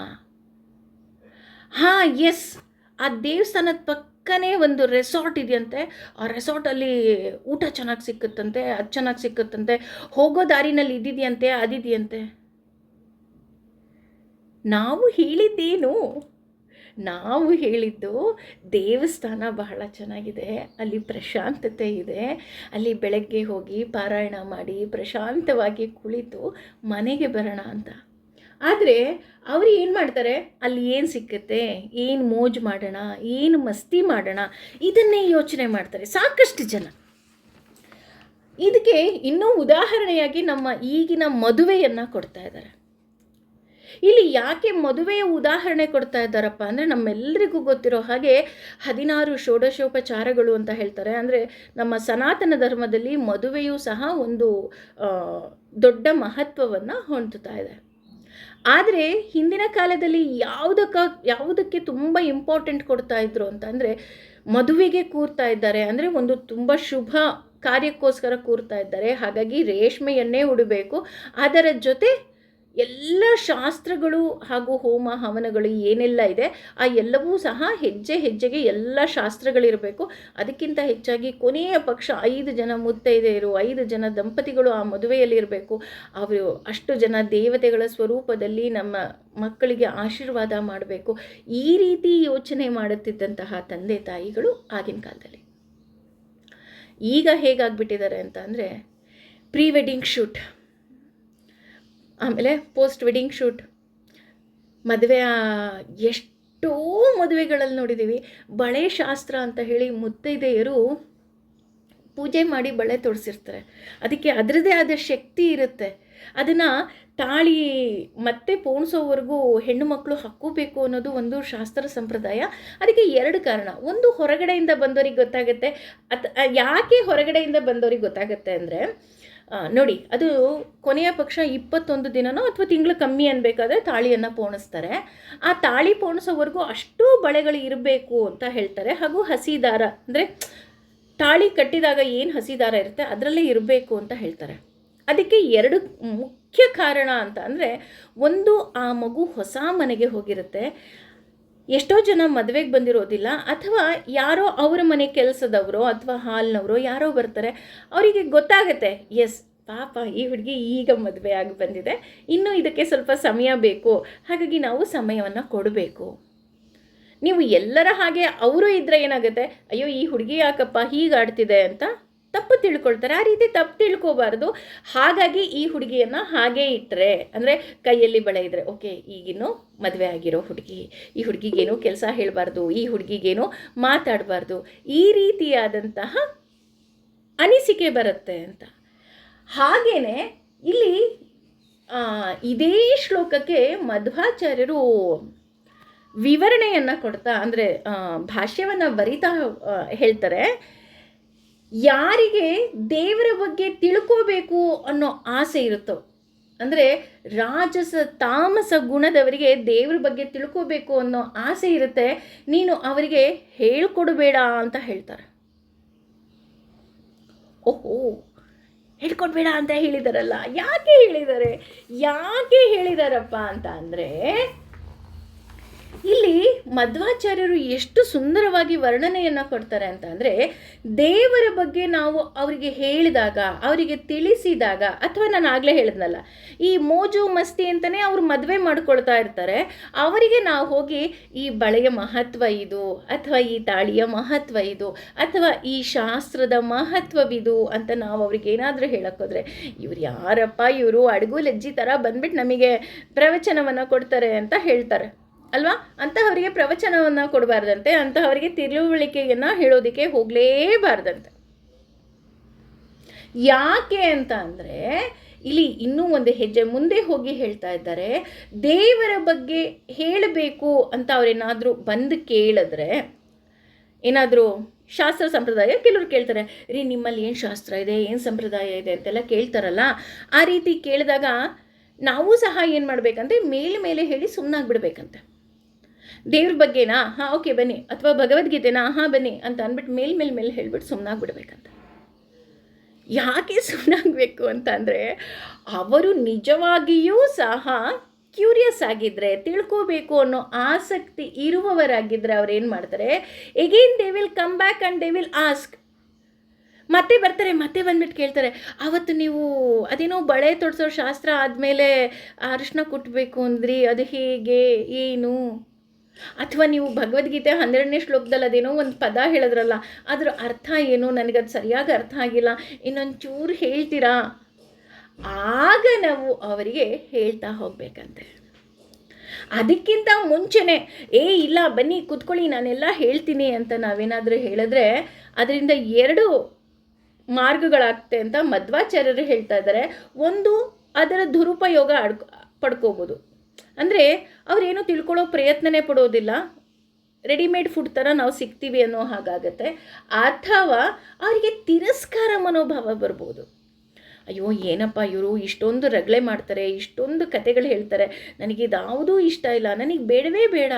ಹಾಂ, ಎಸ್, ಆ ದೇವಸ್ಥಾನದ ಪಕ್ಕನೇ ಒಂದು ರೆಸಾರ್ಟ್ ಇದೆಯಂತೆ, ಆ ರೆಸಾರ್ಟಲ್ಲಿ ಊಟ ಚೆನ್ನಾಗಿ ಸಿಕ್ಕುತ್ತಂತೆ, ಅದು ಚೆನ್ನಾಗಿ ಸಿಕ್ಕುತ್ತಂತೆ, ಹೋಗೋ ದಾರಿನಲ್ಲಿ ಇದ್ದಿದೆಯಂತೆ, ಅದಿದೆಯಂತೆ. ನಾವು ಹೇಳಿದ್ದೇನು? ನಾವು ಹೇಳಿದ್ದು ದೇವಸ್ಥಾನ ಬಹಳ ಚೆನ್ನಾಗಿದೆ, ಅಲ್ಲಿ ಪ್ರಶಾಂತತೆ ಇದೆ, ಅಲ್ಲಿ ಬೆಳಗ್ಗೆ ಹೋಗಿ ಪಾರಾಯಣ ಮಾಡಿ ಪ್ರಶಾಂತವಾಗಿ ಕುಳಿತು ಮನೆಗೆ ಬರೋಣ ಅಂತ. ಆದರೆ ಅವರು ಏನು ಮಾಡ್ತಾರೆ, ಅಲ್ಲಿ ಏನು ಸಿಕ್ಕುತ್ತೆ, ಏನು ಮೋಜು ಮಾಡೋಣ, ಏನು ಮಸ್ತಿ ಮಾಡೋಣ, ಇದನ್ನೇ ಯೋಚನೆ ಮಾಡ್ತಾರೆ ಸಾಕಷ್ಟು ಜನ. ಇದಕ್ಕೆ ಇನ್ನೂ ಉದಾಹರಣೆಯಾಗಿ ನಮ್ಮ ಈಗಿನ ಮದುವೆಯನ್ನು ಕೊಡ್ತಾ ಇದ್ದಾರೆ. ಇಲ್ಲಿ ಯಾಕೆ ಮದುವೆಯ ಉದಾಹರಣೆ ಕೊಡ್ತಾ ಇದ್ದಾರಪ್ಪ ಅಂದರೆ, ನಮ್ಮೆಲ್ಲರಿಗೂ ಗೊತ್ತಿರೋ ಹಾಗೆ 16 ಷೋಡಶೋಪಚಾರಗಳು ಅಂತ ಹೇಳ್ತಾರೆ. ಅಂದರೆ ನಮ್ಮ ಸನಾತನ ಧರ್ಮದಲ್ಲಿ ಮದುವೆಯೂ ಸಹ ಒಂದು ದೊಡ್ಡ ಮಹತ್ವವನ್ನು ಹೊಂದುತ್ತಾ ಇದೆ. ಆದರೆ ಹಿಂದಿನ ಕಾಲದಲ್ಲಿ ಯಾವುದಕ್ಕೆ ತುಂಬ ಇಂಪಾರ್ಟೆಂಟ್ ಕೊಡ್ತಾ ಇದ್ರು ಅಂತಂದರೆ, ಮದುವೆಗೆ ಕೂರ್ತಾ ಇದ್ದಾರೆ ಅಂದರೆ ಒಂದು ತುಂಬ ಶುಭ ಕಾರ್ಯಕ್ಕೋಸ್ಕರ ಕೂರ್ತಾ ಇದ್ದಾರೆ, ಹಾಗಾಗಿ ರೇಷ್ಮೆಯನ್ನೇ ಉಡಬೇಕು, ಅದರ ಜೊತೆ ಎಲ್ಲ ಶಾಸ್ತ್ರಗಳು ಹಾಗೂ ಹೋಮ ಹವನಗಳು ಏನೆಲ್ಲ ಇದೆ ಆ ಎಲ್ಲವೂ ಸಹ ಹೆಜ್ಜೆ ಹೆಜ್ಜೆಗೆ ಎಲ್ಲ ಶಾಸ್ತ್ರಗಳಿರಬೇಕು. ಅದಕ್ಕಿಂತ ಹೆಚ್ಚಾಗಿ ಕೊನೆಯ ಪಕ್ಷ 5 ಜನ ಮುತ್ತೈದೆಯರು, 5 ಜನ ದಂಪತಿಗಳು ಆ ಮದುವೆಯಲ್ಲಿರಬೇಕು. ಅವರು ಅಷ್ಟು ಜನ ದೇವತೆಗಳ ಸ್ವರೂಪದಲ್ಲಿ ನಮ್ಮ ಮಕ್ಕಳಿಗೆ ಆಶೀರ್ವಾದ ಮಾಡಬೇಕು. ಈ ರೀತಿ ಯೋಚನೆ ಮಾಡುತ್ತಿದ್ದಂತಹ ತಂದೆ ತಾಯಿಗಳು ಆಗಿನ ಕಾಲದಲ್ಲಿ. ಈಗ ಹೇಗಾಗ್ಬಿಟ್ಟಿದ್ದಾರೆ ಅಂತ ಅಂದರೆ ಪ್ರೀ ವೆಡ್ಡಿಂಗ್ ಶೂಟ್, ಆಮೇಲೆ ಪೋಸ್ಟ್ ವೆಡ್ಡಿಂಗ್ ಶೂಟ್, ಮದುವೆ ಎಷ್ಟೋ ಮದುವೆಗಳಲ್ಲಿ ನೋಡಿದ್ದೀವಿ ಬಳೆ ಶಾಸ್ತ್ರ ಅಂತ ಹೇಳಿ ಮುತ್ತೈದೆಯರು ಪೂಜೆ ಮಾಡಿ ಬಳೆ ತೊಡಿಸಿರ್ತಾರೆ. ಅದಕ್ಕೆ ಅದರದೇ ಆದ ಶಕ್ತಿ ಇರುತ್ತೆ. ಅದನ್ನು ತಾಳಿ ಮತ್ತೆ ಪೋಣಿಸೋವರೆಗೂ ಹೆಣ್ಣು ಮಕ್ಕಳು ಹಾಕ್ಕೋಬೇಕು ಅನ್ನೋದು ಒಂದು ಶಾಸ್ತ್ರ ಸಂಪ್ರದಾಯ. ಅದಕ್ಕೆ 2 ಕಾರಣ. ಒಂದು, ಹೊರಗಡೆಯಿಂದ ಬಂದವರಿಗೆ ಗೊತ್ತಾಗುತ್ತೆ. ಯಾಕೆ ಹೊರಗಡೆಯಿಂದ ಬಂದವರಿಗೆ ಗೊತ್ತಾಗುತ್ತೆ ಅಂದರೆ ನೋಡಿ, ಅದು ಕೊನೆಯ ಪಕ್ಷ 21 ದಿನನೋ ಅಥವಾ ತಿಂಗಳು ಕಮ್ಮಿ ಅನ್ಬೇಕಾದ್ರೆ ತಾಳಿಯನ್ನು ಪೋಣಿಸ್ತಾರೆ. ಆ ತಾಳಿ ಪೋಣಿಸೋವರೆಗೂ ಅಷ್ಟು ಬಳೆಗಳು ಇರಬೇಕು ಅಂತ ಹೇಳ್ತಾರೆ. ಹಾಗೂ ಹಸಿ ದಾರ ಅಂದರೆ ತಾಳಿ ಕಟ್ಟಿದಾಗ ಏನು ಹಸಿ ದಾರ ಇರುತ್ತೆ ಅದರಲ್ಲೇ ಇರಬೇಕು ಅಂತ ಹೇಳ್ತಾರೆ. ಅದಕ್ಕೆ 2 ಮುಖ್ಯ ಕಾರಣ ಅಂತ ಅಂದರೆ, ಒಂದು, ಆ ಮಗು ಹೊಸ ಮನೆಗೆ ಹೋಗಿರುತ್ತೆ. ಎಷ್ಟೋ ಜನ ಮದುವೆಗೆ ಬಂದಿರೋದಿಲ್ಲ, ಅಥವಾ ಯಾರೋ ಅವರ ಮನೆ ಕೆಲಸದವರೋ ಅಥವಾ ಹಾಲ್ನವರೋ ಯಾರೋ ಬರ್ತಾರೆ. ಅವರಿಗೆ ಗೊತ್ತಾಗುತ್ತೆ, ಎಸ್ ಪಾಪ ಈ ಹುಡುಗಿ ಈಗ ಮದುವೆ ಆಗಿ ಬಂದಿದೆ, ಇನ್ನೂ ಇದಕ್ಕೆ ಸ್ವಲ್ಪ ಸಮಯ ಬೇಕು, ಹಾಗಾಗಿ ನಾವು ಸಮಯವನ್ನು ಕೊಡಬೇಕು. ನೀವು ಎಲ್ಲರ ಹಾಗೆ ಅವರು ಇದ್ದರೆ ಏನಾಗುತ್ತೆ, ಅಯ್ಯೋ ಈ ಹುಡುಗಿ ಯಾಕಪ್ಪ ಹೀಗೆ ಆಡ್ತಿದೆ ಅಂತ ತಪ್ಪು ತಿಳ್ಕೊಳ್ತಾರೆ. ಆ ರೀತಿ ತಪ್ಪು ತಿಳ್ಕೊಬಾರ್ದು. ಹಾಗಾಗಿ ಈ ಹುಡುಗಿಯನ್ನು ಹಾಗೇ ಇಟ್ಟರೆ, ಅಂದರೆ ಕೈಯಲ್ಲಿ ಬಳೆ ಇದ್ದರೆ ಓಕೆ, ಈಗಿನ್ನೂ ಮದುವೆ ಆಗಿರೋ ಹುಡುಗಿ, ಈ ಹುಡುಗಿಗೇನು ಕೆಲಸ ಹೇಳಬಾರ್ದು, ಈ ಹುಡುಗಿಗೇನು ಮಾತಾಡಬಾರ್ದು, ಈ ರೀತಿಯಾದಂತಹ ಅನಿಸಿಕೆ ಬರುತ್ತೆ ಅಂತ. ಹಾಗೆಯೇ ಇಲ್ಲಿ ಇದೇ ಶ್ಲೋಕಕ್ಕೆ ಮಧ್ವಾಚಾರ್ಯರು ವಿವರಣೆಯನ್ನು ಕೊಡ್ತಾ, ಅಂದರೆ ಭಾಷ್ಯವನ್ನು ಬರಿತಾ ಹೇಳ್ತಾರೆ, ಯಾರಿಗೆ ದೇವರ ಬಗ್ಗೆ ತಿಳ್ಕೋಬೇಕು ಅನ್ನೋ ಆಸೆ ಇರುತ್ತೋ, ಅಂದರೆ ರಾಜಸ ತಾಮಸ ಗುಣದವರಿಗೆ ದೇವರ ಬಗ್ಗೆ ತಿಳ್ಕೋಬೇಕು ಅನ್ನೋ ಆಸೆ ಇರುತ್ತೆ, ನೀನು ಅವರಿಗೆ ಹೇಳ್ಕೊಡ್ಬೇಡ ಅಂತ ಹೇಳ್ತಾರೆ. ಓಹೋ, ಹೇಳ್ಕೊಡ್ಬೇಡ ಅಂತ ಹೇಳಿದಾರಲ್ಲ, ಯಾಕೆ ಹೇಳಿದಾರಪ್ಪ ಅಂತ ಅಂದರೆ, ಇಲ್ಲಿ ಮಧ್ವಾಚಾರ್ಯರು ಎಷ್ಟು ಸುಂದರವಾಗಿ ವರ್ಣನೆಯನ್ನು ಕೊಡ್ತಾರೆ ಅಂತ ಅಂದರೆ, ದೇವರ ಬಗ್ಗೆ ನಾವು ಅವರಿಗೆ ಹೇಳಿದಾಗ, ಅವರಿಗೆ ತಿಳಿಸಿದಾಗ, ಅಥವಾ ನಾನು ಆಗಲೇ ಹೇಳಿದ್ನಲ್ಲ, ಈ ಮೋಜು ಮಸ್ತಿ ಅಂತಲೇ ಅವರು ಮದುವೆ ಮಾಡ್ಕೊಳ್ತಾ ಇರ್ತಾರೆ. ಅವರಿಗೆ ನಾವು ಹೋಗಿ ಈ ಬಳೆಯ ಮಹತ್ವ ಇದು, ಅಥವಾ ಈ ತಾಳಿಯ ಮಹತ್ವ ಇದು, ಅಥವಾ ಈ ಶಾಸ್ತ್ರದ ಮಹತ್ವವಿದು ಅಂತ ನಾವು ಅವ್ರಿಗೆ ಏನಾದರೂ ಹೇಳೋಕ್ಕೋದ್ರೆ, ಇವ್ರು ಯಾರಪ್ಪ, ಇವರು ಅಡುಗು ಲಜ್ಜಿ ಥರ ಬಂದ್ಬಿಟ್ಟು ನಮಗೆ ಪ್ರವಚನವನ್ನು ಕೊಡ್ತಾರೆ ಅಂತ ಹೇಳ್ತಾರೆ ಅಲ್ವಾ. ಅಂತಹವರಿಗೆ ಪ್ರವಚನವನ್ನು ಕೊಡಬಾರ್ದಂತೆ, ಅಂತಹವರಿಗೆ ತಿಳುವಳಿಕೆಯನ್ನು ಹೇಳೋದಕ್ಕೆ ಹೋಗಲೇಬಾರ್ದಂತೆ. ಯಾಕೆ ಅಂತ ಅಂದರೆ, ಇಲ್ಲಿ ಇನ್ನೂ ಒಂದು ಹೆಜ್ಜೆ ಮುಂದೆ ಹೋಗಿ ಹೇಳ್ತಾ ಇದ್ದಾರೆ, ದೇವರ ಬಗ್ಗೆ ಹೇಳಬೇಕು ಅಂತ ಅವರೇನಾದರೂ ಬಂದು ಕೇಳಿದ್ರೆ, ಏನಾದರೂ ಶಾಸ್ತ್ರ ಸಂಪ್ರದಾಯ ಕೆಲವರು ಕೇಳ್ತಾರೆ, ರೀ ನಿಮ್ಮಲ್ಲಿ ಏನು ಶಾಸ್ತ್ರ ಇದೆ, ಏನು ಸಂಪ್ರದಾಯ ಇದೆ ಅಂತೆಲ್ಲ ಕೇಳ್ತಾರಲ್ಲ, ಆ ರೀತಿ ಕೇಳಿದಾಗ ನಾವು ಸಹ ಏನು ಮಾಡಬೇಕಂತೆ, ಮೇಲೆ ಹೇಳಿ ಸುಮ್ಮನಾಗ್ಬಿಡ್ಬೇಕಂತೆ. ದೇವ್ರ ಬಗ್ಗೆನಾ, ಹಾಂ ಓಕೆ ಬನ್ನಿ, ಅಥವಾ ಭಗವದ್ಗೀತೆನಾ, ಹಾಂ ಬನ್ನಿ ಅಂತ ಅಂದ್ಬಿಟ್ಟು ಮೇಲೆ ಹೇಳ್ಬಿಟ್ಟು ಸುಮ್ಮನಾಗ್ಬಿಡ್ಬೇಕಂತ. ಯಾಕೆ ಸುಮ್ಮನಾಗಬೇಕು ಅಂತ ಅಂದರೆ, ಅವರು ನಿಜವಾಗಿಯೂ ಸಹ ಕ್ಯೂರಿಯಸ್ ಆಗಿದ್ದರೆ, ತಿಳ್ಕೋಬೇಕು ಅನ್ನೋ ಆಸಕ್ತಿ ಇರುವವರಾಗಿದ್ದರೆ ಅವ್ರೇನು ಮಾಡ್ತಾರೆ, again they will come back and they will ask. ಮತ್ತೆ ಬರ್ತಾರೆ, ಮತ್ತೆ ಬಂದ್ಬಿಟ್ಟು ಕೇಳ್ತಾರೆ, ಆವತ್ತು ನೀವು ಅದೇನೋ ಬಳೆ ತೊಡಿಸೋ ಶಾಸ್ತ್ರ ಆದಮೇಲೆ ಅರಿಶಿನ ಕುಟ್ಟಬೇಕು ಅಂದ್ರಿ, ಅದು ಹೇಗೆ, ಏನು, ಅಥವಾ ನೀವು ಭಗವದ್ಗೀತೆ 12ನೇ ಶ್ಲೋಕದಲ್ಲಿ ಅದೇನೋ ಒಂದು ಪದ ಹೇಳಿದ್ರಲ್ಲ, ಅದರ ಅರ್ಥ ಏನು, ನನಗದು ಸರಿಯಾಗಿ ಅರ್ಥ ಆಗಿಲ್ಲ, ಇನ್ನೊಂಚೂರು ಹೇಳ್ತೀರಾ? ಆಗ ನಾವು ಅವರಿಗೆ ಹೇಳ್ತಾ ಹೋಗಬೇಕಂತೆ. ಅದಕ್ಕಿಂತ ಮುಂಚೆನೇ ಇಲ್ಲ ಬನ್ನಿ ಕೂತ್ಕೊಳ್ಳಿ ನಾನೆಲ್ಲ ಹೇಳ್ತೀನಿ ಅಂತ ನಾವೇನಾದರೂ ಹೇಳಿದ್ರೆ ಅದರಿಂದ 2 ಮಾರ್ಗಗಳಾಗ್ತೆ ಅಂತ ಮಧ್ವಾಚಾರ್ಯರು ಹೇಳ್ತಾ ಇದ್ದಾರೆ. ಒಂದು, ಅದರ ದುರುಪಯೋಗ ಪಡ್ಕೋಬೋದು. ಅಂದರೆ ಅವರೇನು ತಿಳ್ಕೊಳ್ಳೋ ಪ್ರಯತ್ನನೇ ಪಡೋದಿಲ್ಲ, ರೆಡಿಮೇಡ್ ಫುಡ್ ಥರ ನಾವು ಸಿಗ್ತೀವಿ ಅನ್ನೋ ಹಾಗಾಗತ್ತೆ. ಅಥವಾ ಅವರಿಗೆ ತಿರಸ್ಕಾರ ಮನೋಭಾವ ಬರ್ಬೋದು. ಅಯ್ಯೋ ಏನಪ್ಪ ಇವರು ಇಷ್ಟೊಂದು ರಗಳೆ ಮಾಡ್ತಾರೆ, ಇಷ್ಟೊಂದು ಕತೆಗಳು ಹೇಳ್ತಾರೆ, ನನಗಿದಾವುದೂ ಇಷ್ಟ ಇಲ್ಲ, ನನಗೆ ಬೇಡವೇ ಬೇಡ.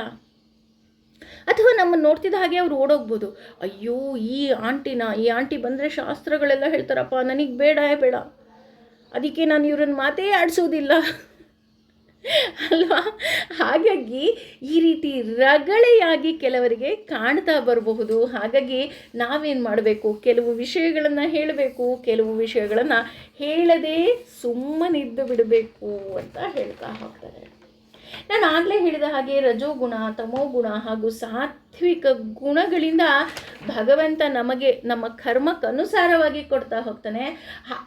ಅಥವಾ ನಮ್ಮನ್ನು ನೋಡ್ತಿದ್ದ ಹಾಗೆ ಅವ್ರು ಓಡೋಗ್ಬೋದು, ಅಯ್ಯೋ ಈ ಆಂಟಿ ಬಂದರೆ ಶಾಸ್ತ್ರಗಳೆಲ್ಲ ಹೇಳ್ತಾರಪ್ಪ, ನನಗೆ ಬೇಡ, ಅದಕ್ಕೆ ನಾನು ಇವ್ರನ್ನ ಮಾತೇ ಆಡಿಸೋದಿಲ್ಲ ಅಲ್ವಾ? ಹಾಗಾಗಿ ಈ ರೀತಿ ರಗಳೆಯಾಗಿ ಕೆಲವರಿಗೆ ಕಾಣ್ತಾ ಬರಬಹುದು. ಹಾಗಾಗಿ ನಾವೇನು ಮಾಡಬೇಕು, ಕೆಲವು ವಿಷಯಗಳನ್ನು ಹೇಳಬೇಕು, ಕೆಲವು ವಿಷಯಗಳನ್ನು ಹೇಳದೇ ಸುಮ್ಮನಿದ್ದು ಬಿಡಬೇಕು ಅಂತ ಹೇಳ್ತಾ ಹೋಗ್ತಾರೆ. ನಾನು ಆಗಲೇ ಹೇಳಿದ ಹಾಗೆ ರಜೋಗುಣ, ತಮೋಗುಣ ಹಾಗೂ ಸಾತ್ವಿಕ ಗುಣಗಳಿಂದ ಭಗವಂತ ನಮಗೆ ನಮ್ಮ ಕರ್ಮಕ್ಕನುಸಾರವಾಗಿ ಕೊಡ್ತಾ ಹೋಗ್ತಾನೆ.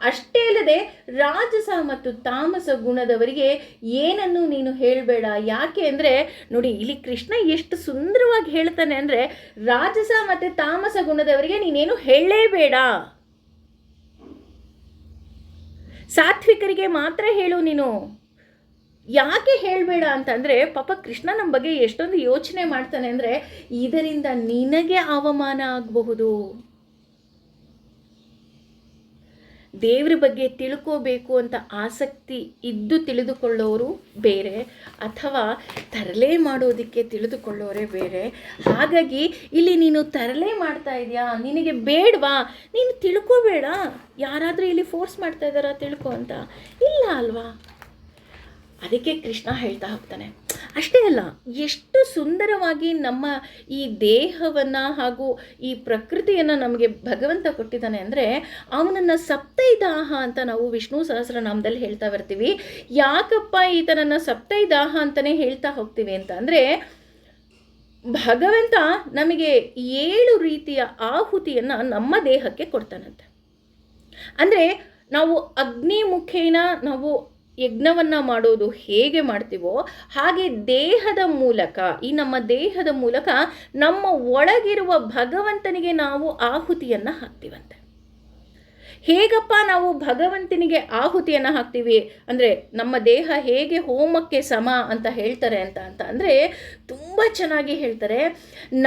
ಅಷ್ಟೇ ಅಲ್ಲದೆ ರಾಜಸ ಮತ್ತು ತಾಮಸ ಗುಣದವರಿಗೆ ಏನನ್ನು ನೀನು ಹೇಳಬೇಡ. ಯಾಕೆ ಅಂದರೆ ನೋಡಿ, ಇಲ್ಲಿ ಕೃಷ್ಣ ಎಷ್ಟು ಸುಂದರವಾಗಿ ಹೇಳ್ತಾನೆ ಅಂದರೆ, ರಾಜಸ ಮತ್ತು ತಾಮಸ ಗುಣದವರಿಗೆ ನೀನೇನು ಹೇಳಲೇಬೇಡ, ಸಾತ್ವಿಕರಿಗೆ ಮಾತ್ರ ಹೇಳು ನೀನು. ಯಾಕೆ ಹೇಳಬೇಡ ಅಂತಂದರೆ, ಪಾಪ ಕೃಷ್ಣ ನಮ್ಮ ಬಗ್ಗೆ ಎಷ್ಟೊಂದು ಯೋಚನೆ ಮಾಡ್ತಾನೆ ಅಂದರೆ, ಇದರಿಂದ ನಿನಗೆ ಅವಮಾನ ಆಗಬಹುದು. ದೇವ್ರ ಬಗ್ಗೆ ತಿಳ್ಕೋಬೇಕು ಅಂತ ಆಸಕ್ತಿ ಇದ್ದು ತಿಳಿದುಕೊಳ್ಳೋರು ಬೇರೆ, ಅಥವಾ ತರಲೆ ಮಾಡೋದಕ್ಕೆ ತಿಳಿದುಕೊಳ್ಳೋರೇ ಬೇರೆ. ಹಾಗಾಗಿ ಇಲ್ಲಿ ನೀನು ತರಲೆ ಮಾಡ್ತಾ ಇದೆಯಾ, ನಿನಗೆ ಬೇಡವಾ, ನೀನು ತಿಳ್ಕೋಬೇಡ. ಯಾರಾದರೂ ಇಲ್ಲಿ ಫೋರ್ಸ್ ಮಾಡ್ತಾ ಇದ್ದಾರಾ ತಿಳ್ಕೊ ಅಂತ? ಇಲ್ಲ ಅಲ್ವಾ? ಅದಕ್ಕೆ ಕೃಷ್ಣ ಹೇಳ್ತಾ ಹೋಗ್ತಾನೆ. ಅಷ್ಟೇ ಅಲ್ಲ, ಎಷ್ಟು ಸುಂದರವಾಗಿ ನಮ್ಮ ಈ ದೇಹವನ್ನು ಹಾಗೂ ಈ ಪ್ರಕೃತಿಯನ್ನು ನಮಗೆ ಭಗವಂತ ಕೊಟ್ಟಿದ್ದಾನೆ ಅಂದರೆ, ಅವನನ್ನು ಸಪ್ತೈದಾಹ ಅಂತ ನಾವು ವಿಷ್ಣು ಸಹಸ್ರನಾಮದಲ್ಲಿ ಹೇಳ್ತಾ ಬರ್ತೀವಿ. ಯಾಕಪ್ಪ ಈತನನ್ನು ಸಪ್ತೈದಾಹ ಅಂತಲೇ ಹೇಳ್ತಾ ಹೋಗ್ತೀವಿ ಅಂತ ಅಂದರೆ, ಭಗವಂತ ನಮಗೆ 7 ರೀತಿಯ ಆಹುತಿಯನ್ನು ನಮ್ಮ ದೇಹಕ್ಕೆ ಕೊಡ್ತಾನಂತೆ. ಅಂದರೆ ನಾವು ಅಗ್ನಿ ಮುಖೇನ ನಾವು ಯಜ್ಞವನ್ನು ಮಾಡೋದು ಹೇಗೆ ಮಾಡ್ತೀವೋ ಹಾಗೆ ದೇಹದ ಮೂಲಕ, ಈ ನಮ್ಮ ದೇಹದ ಮೂಲಕ ನಮ್ಮ ಒಳಗಿರುವ ಭಗವಂತನಿಗೆ ನಾವು ಆಹುತಿಯನ್ನು ಹಾಕ್ತೀವಂತೆ. ಹೇಗಪ್ಪ ನಾವು ಭಗವಂತನಿಗೆ ಆಹುತಿಯನ್ನು ಹಾಕ್ತೀವಿ ಅಂದರೆ, ನಮ್ಮ ದೇಹ ಹೇಗೆ ಹೋಮಕ್ಕೆ ಸಮ ಅಂತ ಹೇಳ್ತಾರೆ ಅಂತ ಅಂದರೆ ತುಂಬ ಚೆನ್ನಾಗಿ ಹೇಳ್ತಾರೆ.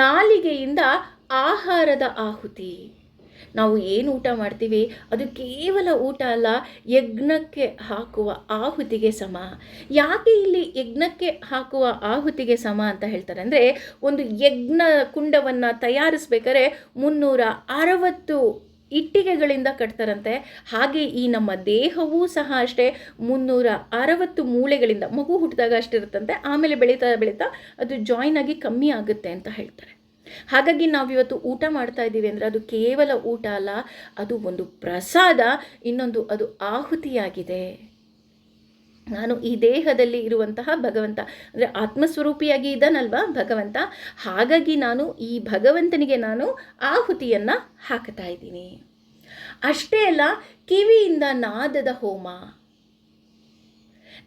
ನಾಲಿಗೆಯಿಂದ ಆಹಾರದ ಆಹುತಿ, ನಾವು ಏನು ಊಟ ಮಾಡ್ತೀವಿ ಅದು ಕೇವಲ ಊಟ ಅಲ್ಲ, ಯಜ್ಞಕ್ಕೆ ಹಾಕುವ ಆಹುತಿಗೆ ಸಮ. ಯಾಕೆ ಇಲ್ಲಿ ಯಜ್ಞಕ್ಕೆ ಹಾಕುವ ಆಹುತಿಗೆ ಸಮ ಅಂತ ಹೇಳ್ತಾರೆ ಅಂದರೆ, ಒಂದು ಯಜ್ಞ ಕುಂಡವನ್ನು ತಯಾರಿಸ್ಬೇಕಾದ್ರೆ 360 ಇಟ್ಟಿಗೆಗಳಿಂದ ಕಟ್ತಾರಂತೆ. ಹಾಗೆ ಈ ನಮ್ಮ ದೇಹವೂ ಸಹ ಅಷ್ಟೇ 360 ಮೂಳೆಗಳಿಂದ, ಮಗು ಹುಟ್ಟಿದಾಗ ಅಷ್ಟಿರುತ್ತಂತೆ, ಆಮೇಲೆ ಬೆಳೀತಾ ಬೆಳೀತಾ ಅದು ಜಾಯಿನ್ ಆಗಿ ಕಮ್ಮಿ ಆಗುತ್ತೆ ಅಂತ ಹೇಳ್ತಾರೆ. ಹಾಗಾಗಿ ನಾವಿವತ್ತು ಊಟ ಮಾಡ್ತಾ ಇದ್ದೀವಿ ಅಂದರೆ ಅದು ಕೇವಲ ಊಟ ಅಲ್ಲ, ಅದು ಒಂದು ಪ್ರಸಾದ, ಇನ್ನೊಂದು ಅದು ಆಹುತಿಯಾಗಿದೆ. ನಾನು ಈ ದೇಹದಲ್ಲಿ ಇರುವಂತಹ ಭಗವಂತ ಅಂದರೆ ಆತ್ಮಸ್ವರೂಪಿಯಾಗಿ ಇದ್ದಾನಲ್ವಾ ಭಗವಂತ, ಹಾಗಾಗಿ ನಾನು ಈ ಭಗವಂತನಿಗೆ ನಾನು ಆಹುತಿಯನ್ನು ಹಾಕ್ತಾ ಇದ್ದೀನಿ. ಅಷ್ಟೇ ಅಲ್ಲ, ಕಿವಿಯಿಂದ ನಾದದ ಹೋಮ.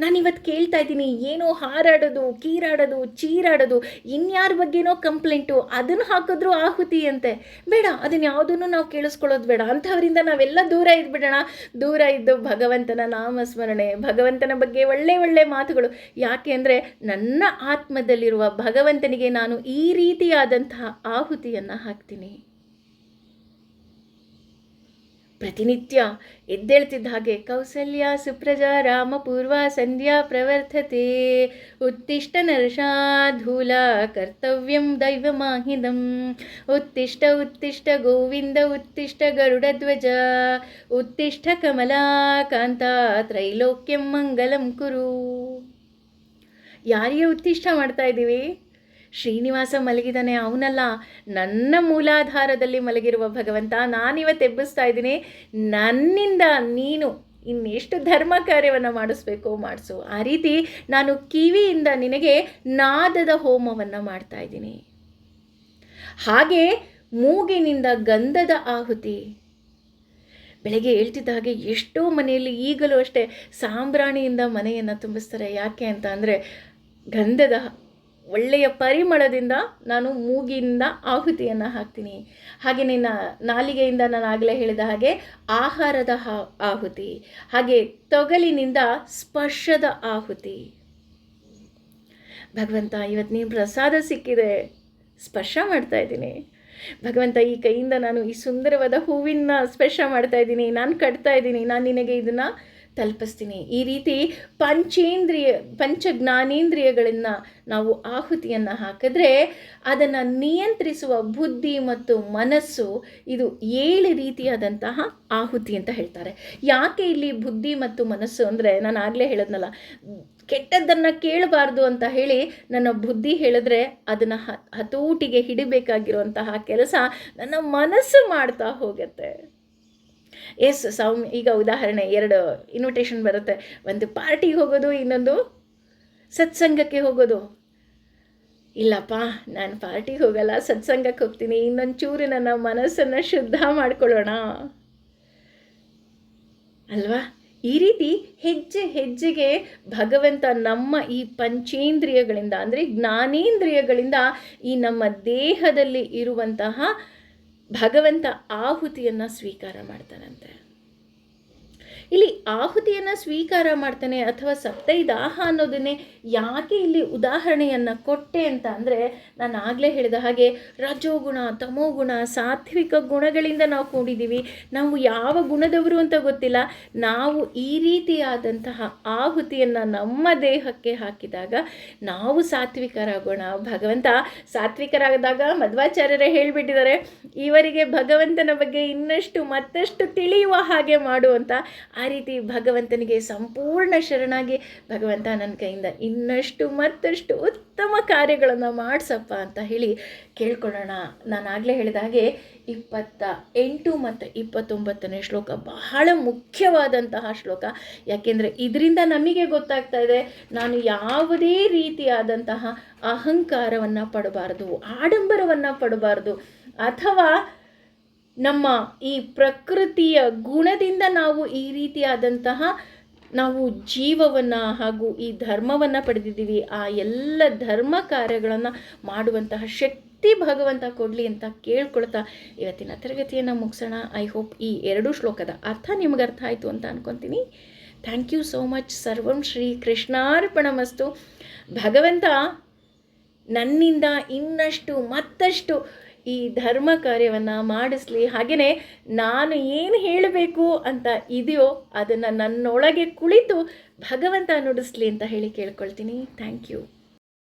ನಾನಿವತ್ತು ಕೇಳ್ತಾ ಇದ್ದೀನಿ, ಏನೋ ಹಾರಾಡೋದು, ಕೀರಾಡೋದು, ಚೀರಾಡೋದು, ಇನ್ಯಾರ ಬಗ್ಗೆನೋ ಕಂಪ್ಲೇಂಟು, ಅದನ್ನು ಹಾಕಿದ್ರೂ ಆಹುತಿ ಅಂತೆ. ಬೇಡ, ಅದನ್ನು ಯಾವುದನ್ನು ನಾವು ಕೇಳಿಸ್ಕೊಳ್ಳೋದು ಬೇಡ. ಅಂಥವರಿಂದ ನಾವೆಲ್ಲ ದೂರ ಇದ್ಬಿಡೋಣ. ದೂರ ಇದ್ದು ಭಗವಂತನ ನಾಮಸ್ಮರಣೆ, ಭಗವಂತನ ಬಗ್ಗೆ ಒಳ್ಳೆ ಒಳ್ಳೆ ಮಾತುಗಳು. ಯಾಕೆ ಅಂದರೆ ನನ್ನ ಆತ್ಮದಲ್ಲಿರುವ ಭಗವಂತನಿಗೆ ನಾನು ಈ ರೀತಿಯಾದಂತಹ ಆಹುತಿಯನ್ನು ಹಾಕ್ತೀನಿ. ಪ್ರತಿನಿತ್ಯ ಎದ್ದೇಳ್ತಿದ್ದ ಹಾಗೆ ಕೌಸಲ್ಯ ಸುಪ್ರಜಾ ರಾಮ ಪೂರ್ವ ಸಂಧ್ಯಾ ಪ್ರವರ್ತತೆ, ಉತ್ತಿಷ್ಟ ನರಶಾಧೂಲ ಕರ್ತವ್ಯಂ ದೈವಮಾಹಿದಂ, ಉತ್ತಿಷ್ಟ ಉತ್ತಿಷ್ಟ ಗೋವಿಂದ ಉತ್ತಿಷ್ಟ ಗರುಡಧ್ವಜ, ಉತ್ತಿಷ್ಟ ಕಮಲಾಕಾಂತ ತ್ರೈಲೋಕ್ಯಂ ಮಂಗಲಂ ಕುರು. ಯಾರಿಗೆ ಉತ್ತಿಷ್ಟ ಮಾಡ್ತಾ ಇದ್ದೀವಿ? ಶ್ರೀನಿವಾಸ ಮಲಗಿದಾನೆ, ಅವನಲ್ಲ, ನನ್ನ ಮೂಲಾಧಾರದಲ್ಲಿ ಮಲಗಿರುವ ಭಗವಂತ. ನಾನಿವತ್ತು ಎಬ್ಬಿಸ್ತಾ ಇದ್ದೀನಿ, ನನ್ನಿಂದ ನೀನು ಇನ್ನೆಷ್ಟು ಧರ್ಮ ಕಾರ್ಯವನ್ನು ಮಾಡಿಸ್ಬೇಕೋ ಮಾಡಿಸು. ಆ ರೀತಿ ನಾನು ಕಿವಿಯಿಂದ ನಿನಗೆ ನಾದದ ಹೋಮವನ್ನು ಮಾಡ್ತಾ ಇದ್ದೀನಿ. ಹಾಗೆ ಮೂಗಿನಿಂದ ಗಂಧದ ಆಹುತಿ. ಬೆಳಗ್ಗೆ ಹೇಳ್ತಿದ್ದ ಹಾಗೆ ಎಷ್ಟೋ ಮನೆಯಲ್ಲಿ ಈಗಲೂ ಅಷ್ಟೇ ಸಾಂಬ್ರಾಣಿಯಿಂದ ಮನೆಯನ್ನು ತುಂಬಿಸ್ತಾರೆ. ಯಾಕೆ ಅಂತ ಅಂದರೆ, ಗಂಧದ ಒಳ್ಳೆಯ ಪರಿಮಳದಿಂದ ನಾನು ಮೂಗಿಂದ ಆಹುತಿಯನ್ನು ಹಾಕ್ತೀನಿ. ಹಾಗೆ ನಿನ್ನ ನಾಲಿಗೆಯಿಂದ ನಾನು ಆಗಲೇ ಹೇಳಿದ ಹಾಗೆ ಆಹಾರದ ಆಹುತಿ, ಹಾಗೆ ತೊಗಲಿನಿಂದ ಸ್ಪರ್ಶದ ಆಹುತಿ. ಭಗವಂತ, ಇವತ್ತು ನೀನು ಪ್ರಸಾದ ಸಿಕ್ಕಿದೆ, ಸ್ಪರ್ಶ ಮಾಡ್ತಾ ಇದ್ದೀನಿ. ಭಗವಂತ, ಈ ಕೈಯಿಂದ ನಾನು ಈ ಸುಂದರವಾದ ಹೂವಿನ ಸ್ಪರ್ಶ ಮಾಡ್ತಾ ಇದ್ದೀನಿ, ನಾನು ಕಟ್ತಾ ಇದ್ದೀನಿ, ನಾನು ನಿನಗೆ ಇದನ್ನು ತಲುಪಿಸ್ತೀನಿ. ಈ ರೀತಿ ಪಂಚ ಜ್ಞಾನೇಂದ್ರಿಯಗಳನ್ನು ನಾವು ಆಹುತಿಯನ್ನು ಹಾಕಿದ್ರೆ ಅದನ್ನು ನಿಯಂತ್ರಿಸುವ ಬುದ್ಧಿ ಮತ್ತು ಮನಸ್ಸು, ಇದು 7 ರೀತಿಯಾದಂತಹ ಆಹುತಿ ಅಂತ ಹೇಳ್ತಾರೆ. ಯಾಕೆ ಇಲ್ಲಿ ಬುದ್ಧಿ ಮತ್ತು ಮನಸ್ಸು ಅಂದರೆ, ನಾನು ಆಗಲೇ ಹೇಳಿದ್ನಲ್ಲ, ಕೆಟ್ಟದ್ದನ್ನು ಕೇಳಬಾರ್ದು ಅಂತ ಹೇಳಿ ನನ್ನ ಬುದ್ಧಿ ಹೇಳಿದ್ರೆ ಅದನ್ನು ಹತೋಟಿಗೆ ಹಿಡಿಬೇಕಾಗಿರುವಂತಹ ಕೆಲಸ ನನ್ನ ಮನಸ್ಸು ಮಾಡ್ತಾ ಹೋಗುತ್ತೆ. ಸೌಮ್ಯ, ಈಗ ಉದಾಹರಣೆ 2 ಇನ್ವಿಟೇಷನ್ ಬರುತ್ತೆ. ಒಂದು ಪಾರ್ಟಿಗೆ ಹೋಗೋದು, ಇನ್ನೊಂದು ಸತ್ಸಂಗಕ್ಕೆ ಹೋಗೋದು. ಇಲ್ಲಪ್ಪ, ನಾನು ಪಾರ್ಟಿಗೆ ಹೋಗಲ್ಲ, ಸತ್ಸಂಗಕ್ಕೆ ಹೋಗ್ತೀನಿ, ಇನ್ನೊಂದು ಚೂರು ನನ್ನ ಮನಸ್ಸನ್ನು ಶುದ್ಧ ಮಾಡ್ಕೊಳ್ಳೋಣ ಅಲ್ವಾ? ಈ ರೀತಿ ಹೆಜ್ಜೆ ಹೆಜ್ಜೆಗೆ ಭಗವಂತ ನಮ್ಮ ಈ ಪಂಚೇಂದ್ರಿಯಗಳಿಂದ ಅಂದರೆ ಜ್ಞಾನೇಂದ್ರಿಯಗಳಿಂದ ಈ ನಮ್ಮ ದೇಹದಲ್ಲಿ ಇರುವಂತಹ ಭಗವಂತ ಆಹುತಿಯನ್ನು ಸ್ವೀಕಾರ ಮಾಡ್ತಾನಂತೆ. ಇಲ್ಲಿ ಆಹುತಿಯನ್ನು ಸ್ವೀಕಾರ ಮಾಡ್ತಾನೆ ಅಥವಾ ಸಪ್ತೈದಾಹ ಅನ್ನೋದನ್ನೇ ಯಾಕೆ ಇಲ್ಲಿ ಉದಾಹರಣೆಯನ್ನು ಕೊಟ್ಟೆ ಅಂತ ಅಂದರೆ, ನಾನು ಆಗಲೇ ಹೇಳಿದ ಹಾಗೆ ರಜೋಗುಣ, ತಮೋಗುಣ, ಸಾತ್ವಿಕ ಗುಣಗಳಿಂದ ನಾವು ಕೂಡಿದ್ದೀವಿ. ನಾವು ಯಾವ ಗುಣದವರು ಅಂತ ಗೊತ್ತಿಲ್ಲ. ನಾವು ಈ ರೀತಿಯಾದಂತಹ ಆಹುತಿಯನ್ನು ನಮ್ಮ ದೇಹಕ್ಕೆ ಹಾಕಿದಾಗ ನಾವು ಸಾತ್ವಿಕರಾಗೋಣ. ಭಗವಂತ ಸಾತ್ವಿಕರಾದಾಗ ಮಧ್ವಾಚಾರ್ಯರೇ ಹೇಳಿಬಿಟ್ಟಿದ್ದಾರೆ, ಇವರಿಗೆ ಭಗವಂತನ ಬಗ್ಗೆ ಮತ್ತಷ್ಟು ತಿಳಿಯುವ ಹಾಗೆ ಮಾಡುವಂತ. ಆ ರೀತಿ ಭಗವಂತನಿಗೆ ಸಂಪೂರ್ಣ ಶರಣಾಗಿ, ಭಗವಂತ ನನ್ನ ಕೈಯಿಂದ ಮತ್ತಷ್ಟು ಉತ್ತಮ ಕಾರ್ಯಗಳನ್ನು ಮಾಡಿಸಪ್ಪ ಅಂತ ಹೇಳಿ ಕೇಳ್ಕೊಳ್ಳೋಣ. ನಾನು ಆಗಲೇ ಹೇಳಿದ ಹಾಗೆ 28 ಮತ್ತು 29ನೇ ಶ್ಲೋಕ ಬಹಳ ಮುಖ್ಯವಾದಂತಹ ಶ್ಲೋಕ. ಯಾಕೆಂದರೆ ಇದರಿಂದ ನಮಗೆ ಗೊತ್ತಾಗ್ತಾ ಇದೆ, ನಾನು ಯಾವುದೇ ರೀತಿಯಾದಂತಹ ಅಹಂಕಾರವನ್ನು ಪಡಬಾರ್ದು, ಆಡಂಬರವನ್ನು ಪಡಬಾರ್ದು, ಅಥವಾ ನಮ್ಮ ಈ ಪ್ರಕೃತಿಯ ಗುಣದಿಂದ ನಾವು ಈ ರೀತಿಯಾದಂತಹ ನಾವು ಜೀವವನ್ನು ಹಾಗೂ ಈ ಧರ್ಮವನ್ನು ಪಡೆದಿದ್ದೀವಿ. ಆ ಎಲ್ಲ ಧರ್ಮ ಕಾರ್ಯಗಳನ್ನು ಮಾಡುವಂತಹ ಶಕ್ತಿ ಭಗವಂತ ಕೊಡಲಿ ಅಂತ ಕೇಳ್ಕೊಳ್ತಾ ಇವತ್ತಿನ ತರಗತಿಯನ್ನು ಮುಗಿಸೋಣ. ಐ ಹೋಪ್ ಈ 2 ಶ್ಲೋಕದ ಅರ್ಥ ನಿಮ್ಗೆ ಅರ್ಥ ಆಯಿತು ಅಂತ ಅಂದ್ಕೊತೀನಿ. Thank you so much. ಸರ್ವಂ ಶ್ರೀ ಕೃಷ್ಣಾರ್ಪಣಮಸ್ತು. ಭಗವಂತ ನನ್ನಿಂದ ಮತ್ತಷ್ಟು ಈ ಧರ್ಮ ಕಾರ್ಯವನ್ನು ಮಾಡಿಸ್ಲಿ. ಹಾಗೆಯೇ ನಾನು ಏನು ಹೇಳಬೇಕು ಅಂತ ಇದೆಯೋ ಅದನ್ನು ನನ್ನೊಳಗೆ ಕುಳಿತು ಭಗವಂತ ನುಡಿಸ್ಲಿ ಅಂತ ಹೇಳಿ ಕೇಳ್ಕೊಳ್ತೀನಿ. Thank you.